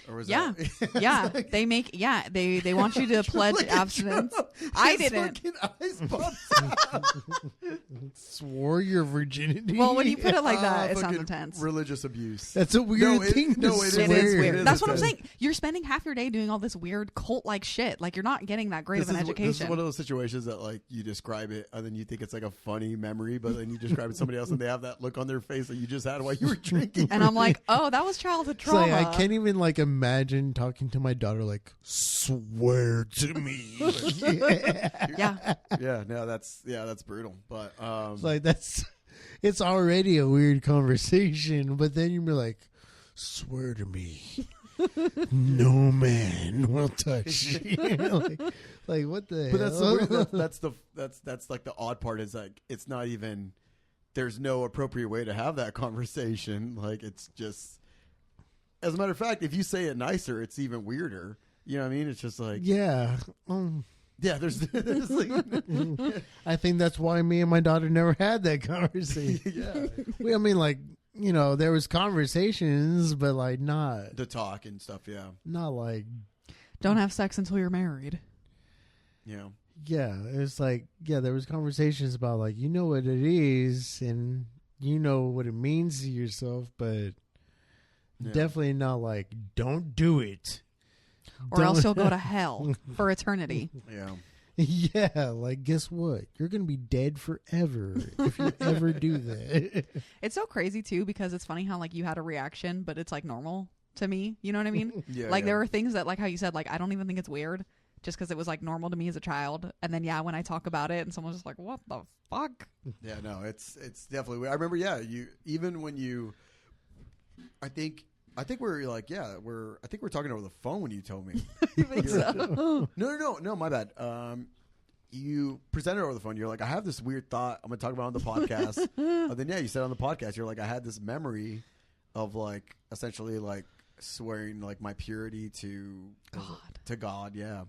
S1: Or was
S3: Yeah.
S1: that,
S3: Yeah, they make they want you to pledge
S1: Look at
S3: abstinence.
S1: Trump.
S3: I
S1: His
S3: didn't.
S1: fucking eyes popped out.
S2: Swore your virginity.
S3: Well, when you put it like that, it sounds
S1: Fucking
S3: intense.
S1: Religious abuse.
S2: That's a weird thing to
S1: no, it is
S2: swear.
S3: It is
S1: It
S3: weird.
S1: is
S3: That's what I'm
S1: intense.
S3: saying. You're spending half your day doing all this weird cult-like shit. Like you're not getting that great of an
S1: This
S3: education.
S1: is one of those situations that like you describe it and then you think it's like a funny memory, but then you describe it to somebody else and they have that look on their face that you just had while you were drinking.
S3: And I'm like, oh, that was childhood
S2: It's
S3: trauma.
S2: like I can't even like imagine talking to my daughter like swear to me.
S3: Yeah.
S1: yeah, no, that's brutal. But
S2: It's like it's already a weird conversation, but then you're like, swear to me. No man will touch you. like what the
S1: but that's
S2: hell?
S1: the weird, that's like the odd part is like it's not even there's no appropriate way to have that conversation. Like it's just as a matter of fact, if you say it nicer, it's even weirder. You know what I mean? It's just like
S2: Yeah.
S1: there's like,
S2: I think that's why me and my daughter never had that conversation.
S1: yeah,
S2: I mean, like, you know, there was conversations, but like not
S1: the talk and stuff. Yeah,
S2: like,
S3: Don't have sex until you're married.
S1: yeah.
S2: yeah, it's like, yeah, there was conversations about like, you know what it is and you know what it means to yourself, but
S1: Yeah.
S2: definitely not like, don't do it.
S3: Or else you'll go to hell for eternity.
S1: Yeah.
S2: Yeah, like, guess what? You're going to be dead forever if you ever do that.
S3: It's so crazy too because it's funny how like you had a reaction, but it's like normal to me. You know what I mean?
S1: Yeah,
S3: Like
S1: yeah.
S3: there were things that like how you said like I don't even think it's weird just because it was like normal to me as a child. And then when I talk about it and someone's just like, what the fuck?
S1: Yeah, no, it's definitely weird. I remember, you even when you, I think we're like, I think we're talking over the phone when you told me.
S3: You think so?
S1: No, my bad. You presented over the phone. You're like, I have this weird thought. I'm gonna talk about it on the podcast. And then you said on the podcast, you're like, I had this memory of like essentially like swearing like my purity to God. Yeah.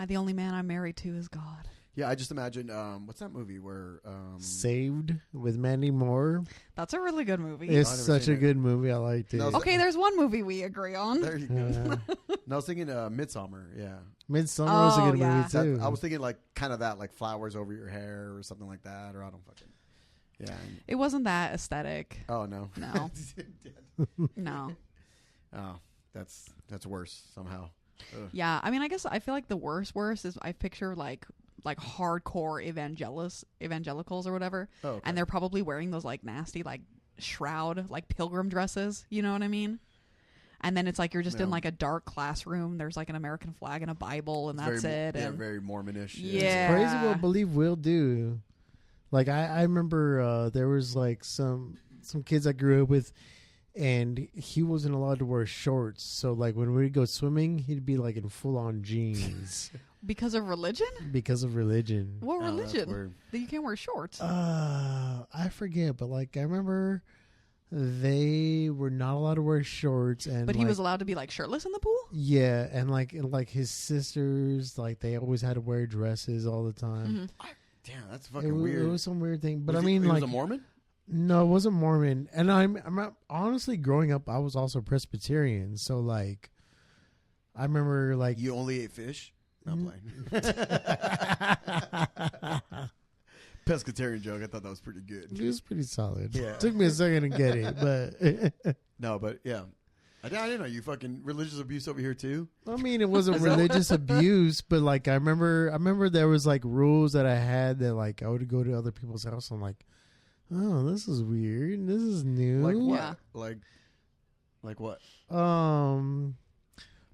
S3: The only man I'm married to is God.
S1: Yeah, I just imagine what's that movie where
S2: Saved with Mandy Moore.
S3: That's a really good movie.
S2: It's
S1: I've never
S2: such
S1: seen
S2: a
S1: it.
S2: good movie. I liked it.
S1: No,
S3: Okay, there's one movie we agree on.
S1: there you go.
S2: Yeah.
S1: No, I was thinking Midsummer. Yeah.
S2: Midsummer was a good
S3: yeah.
S2: movie too.
S1: I was thinking like kind of that, like flowers over your hair or something like that, or I don't fucking. Yeah.
S3: It wasn't that aesthetic.
S1: Oh no.
S3: No. No.
S1: Oh, that's worse somehow. Ugh.
S3: Yeah, I mean, I guess I feel like the worst is I picture like hardcore evangelicals or whatever,
S1: Okay.
S3: and they're probably wearing those like nasty like shroud like pilgrim dresses. You know what I mean? And then it's like you're just in like a dark classroom. There's like an American flag and a Bible, and that's it.
S1: Yeah,
S3: And
S1: very Mormonish.
S3: Yeah.
S2: It's crazy what belief will do. Like I remember there was like some kids I grew up with, and he wasn't allowed to wear shorts. So like when we'd go swimming, he'd be like in full on jeans
S3: because of religion?
S2: because of religion.
S3: What
S1: Oh, that's
S3: religion?
S1: weird.
S3: That you can't wear shorts.
S2: I forget, but like I remember they were not allowed to wear shorts, and
S3: But he
S2: like,
S3: was allowed to be like shirtless in the pool?
S2: yeah, and like his sisters, like they always had to wear dresses all the time.
S3: Mhm.
S1: Damn, that's
S2: It,
S1: fucking
S2: wa-
S1: weird.
S2: it was some weird thing, but
S1: Was
S2: I
S1: he-
S2: mean,
S1: he
S2: like
S1: was a Mormon?
S2: no, it wasn't Mormon, and I'm honestly growing up, I was also Presbyterian, so like I remember like
S1: You only ate fish? No, I'm playing. Pescatarian joke. I thought that was pretty good.
S2: it was pretty solid.
S1: Yeah.
S2: Took me a second to get it, but
S1: No, but yeah. I didn't know you fucking religious abuse over here too.
S2: I mean, it wasn't
S1: Is that-
S2: religious abuse, but like I remember there was like rules that I had that like I would go to other people's house. I'm like, oh, this is weird. This is new.
S1: Like what?
S3: Yeah.
S1: Like what?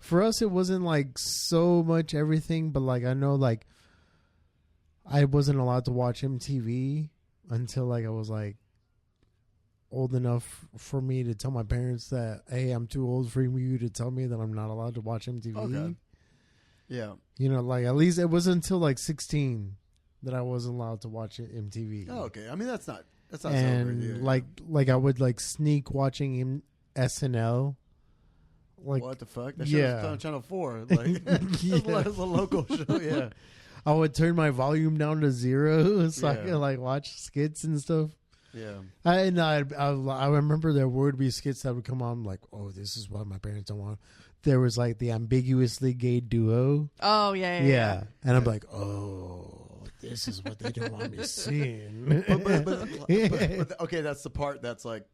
S2: For us, it wasn't like so much everything, but like I know like I wasn't allowed to watch MTV until like I was like old enough for me to tell my parents that, hey, I'm too old for you to tell me that I'm not allowed to watch MTV.
S1: Okay. Yeah.
S2: You know, like at least it wasn't until like 16 that I wasn't allowed to watch MTV.
S1: Oh, okay. I mean, that's not so
S2: And
S1: weird. Yeah,
S2: like I would like sneak watching SNL. Like
S1: what the fuck? That shit was on Channel 4. Like,
S2: Yeah.
S1: that's a local show. Yeah.
S2: I would turn my volume down to 0 so I
S1: Yeah.
S2: could like watch skits and stuff.
S1: Yeah.
S2: I remember there would be skits that would come on like, oh, this is what my parents don't want. There was like the ambiguously gay duo.
S3: Oh, yeah.
S2: And I'm like, oh, this is what they don't want me seeing.
S1: But okay, that's the part that's like,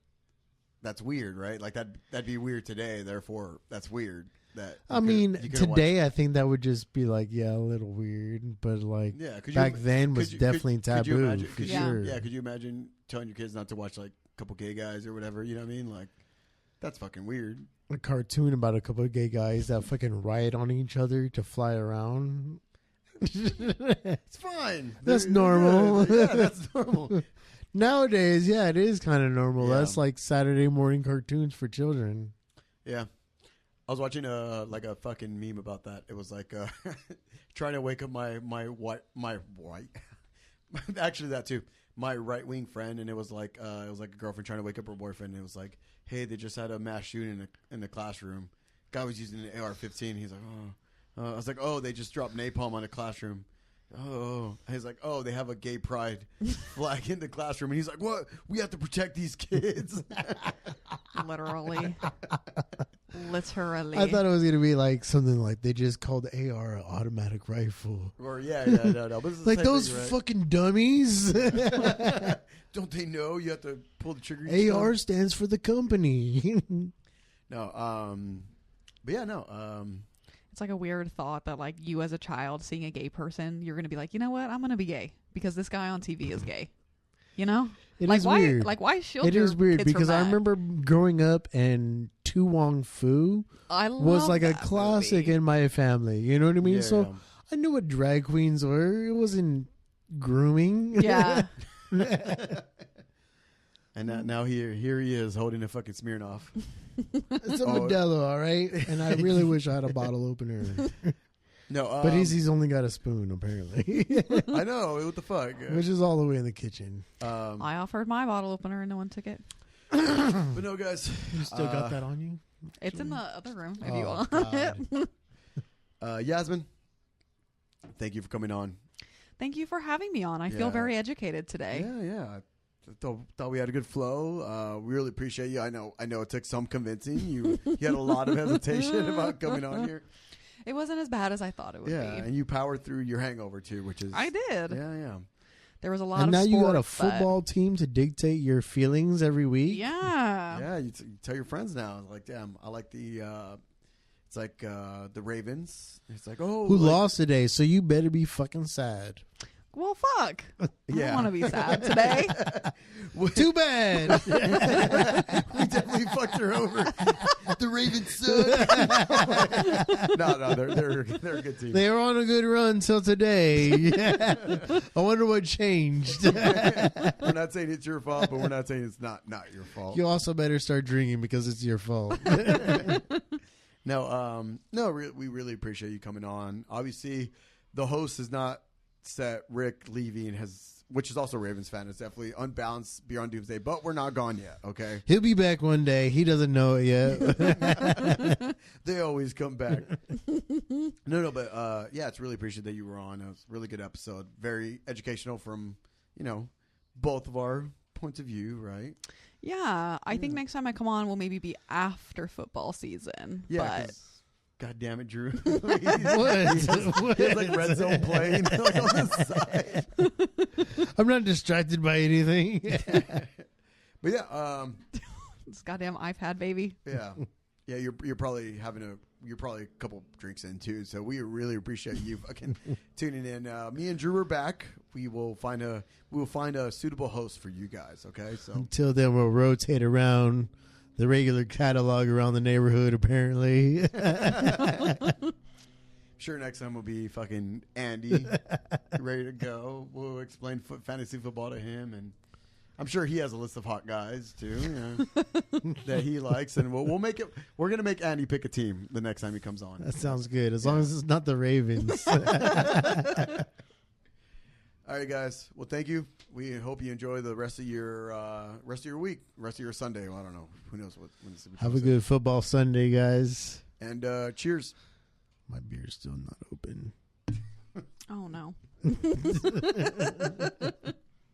S1: that's weird, right? Like that'd be weird today. Therefore, that's weird. That
S2: I mean, today I think that would just be like, yeah, a little weird, but like
S1: yeah,
S2: back then was definitely taboo for
S1: could
S2: sure.
S1: Yeah, could you imagine telling your kids not to watch like a couple gay guys or whatever? You know what I mean? Like, that's fucking weird.
S2: A cartoon about a couple of gay guys that fucking riot on each other to fly around.
S1: It's fine.
S2: That's
S1: They're
S2: normal.
S1: good. Yeah, that's normal.
S2: Nowadays, yeah, it is kind of normal.
S1: Yeah.
S2: That's like Saturday morning cartoons for children.
S1: Yeah. I was watching like a fucking meme about that. It was like trying to wake up my white actually that too, my right wing friend, and it was like a girlfriend trying to wake up her boyfriend, and it was like, hey, they just had a mass shooting in the classroom. Guy was using an AR-15. He's like, oh, I was like, oh, they just dropped napalm on a classroom. Oh, he's like, oh, they have a gay pride flag in the classroom, and he's like, what? We have to protect these kids.
S3: Literally.
S2: I thought it was gonna be like something like they just called AR an automatic rifle.
S1: Or no. But it's the
S2: Like
S1: same
S2: those
S1: thing, right?
S2: fucking dummies.
S1: Don't they know you have to pull the trigger? each
S2: AR
S1: time?
S2: stands for the company.
S1: No, but yeah, no.
S3: It's like a weird thought that like you as a child seeing a gay person, you're going to be like, you know what? I'm going to be gay because this guy on TV is gay. You know?
S2: It
S3: like
S2: is
S3: why,
S2: weird.
S3: Like why shield
S2: It
S3: your
S2: is weird
S3: kids from
S2: because I
S3: that?
S2: remember growing up and Tu Wong Fu
S3: I love
S2: was like a
S3: that
S2: classic
S3: movie.
S2: in my family. You know what I mean?
S1: Yeah,
S2: so
S1: yeah.
S2: I knew what drag queens were. It wasn't grooming.
S3: Yeah.
S1: And now here he is holding a fucking Smirnoff.
S2: It's a
S1: Oh.
S2: Modelo, all right? And I really wish I had a bottle opener.
S1: No,
S2: But he's only got a spoon, apparently.
S1: I know what the fuck.
S2: Which is all the way in the kitchen.
S3: I offered my bottle opener and no one took it.
S1: But no, guys.
S2: You still got that on you?
S3: It's in the other room if
S2: Oh,
S3: you want
S2: God.
S3: it.
S1: Yasmin, thank you for coming on.
S3: Thank you for having me on. I feel
S1: Yeah.
S3: very educated today.
S1: Yeah. I thought we had a good flow. We really appreciate you. I know it took some convincing. You had a lot of hesitation about coming on here.
S3: It wasn't as bad as I thought it would
S1: Yeah,
S3: be.
S1: and you powered through your hangover too, which is
S3: I did.
S1: Yeah.
S3: There was a lot
S2: And
S3: of
S2: now you got a
S3: sports, but-
S2: football team to dictate your feelings every week?
S3: Yeah.
S1: Yeah, you tell your friends now. Like, damn, I like the. It's like the Ravens. It's like, oh,
S2: Who
S1: like,
S2: lost today? So you better be fucking sad.
S3: Well, fuck. I
S1: Yeah.
S3: don't want to be sad today.
S2: Too bad.
S1: We definitely fucked her over. The Ravens suck. No, they're a good team.
S2: They were on a good run till today. I wonder what changed.
S1: We're not saying it's your fault, but we're not saying it's not your fault.
S2: You also better start drinking because it's your fault.
S1: We really appreciate you coming on. Obviously, the host has not set Rick leaving, which is also a Ravens fan. It's definitely unbalanced beyond Doomsday, but we're not gone yet. Okay,
S2: He'll be back one day. He doesn't know it yet.
S1: they always come back. But it's really appreciate that you were on. It was a really good episode, very educational from both of our points of view, right?
S3: Yeah, I think next time I come on will maybe be after football season.
S1: Yeah.
S3: But
S1: God damn it, Drew.
S2: What?
S1: He's like red zone playing like on the side.
S2: I'm not distracted by anything.
S1: But yeah,
S3: this goddamn iPad baby.
S1: yeah. You're probably you're probably a couple drinks in too. So we really appreciate you fucking tuning in. Me and Drew are back. We will find a suitable host for you guys. Okay, so
S2: Until then, we'll rotate around the regular catalog around the neighborhood, apparently.
S1: sure next time will be fucking Andy, ready to go. We'll explain fantasy football to him, and I'm sure he has a list of hot guys too that he likes, and we'll make it. We're gonna make Andy pick a team the next time he comes on.
S2: That sounds good, as long as it's not the Ravens.
S1: All right, guys. Well, thank you. We hope you enjoy the rest of your week, rest of your Sunday. Well, I don't know. Who knows when this will be
S2: Have a
S1: posted.
S2: good football Sunday, guys.
S1: And cheers.
S2: My beer's still not open.
S3: Oh no.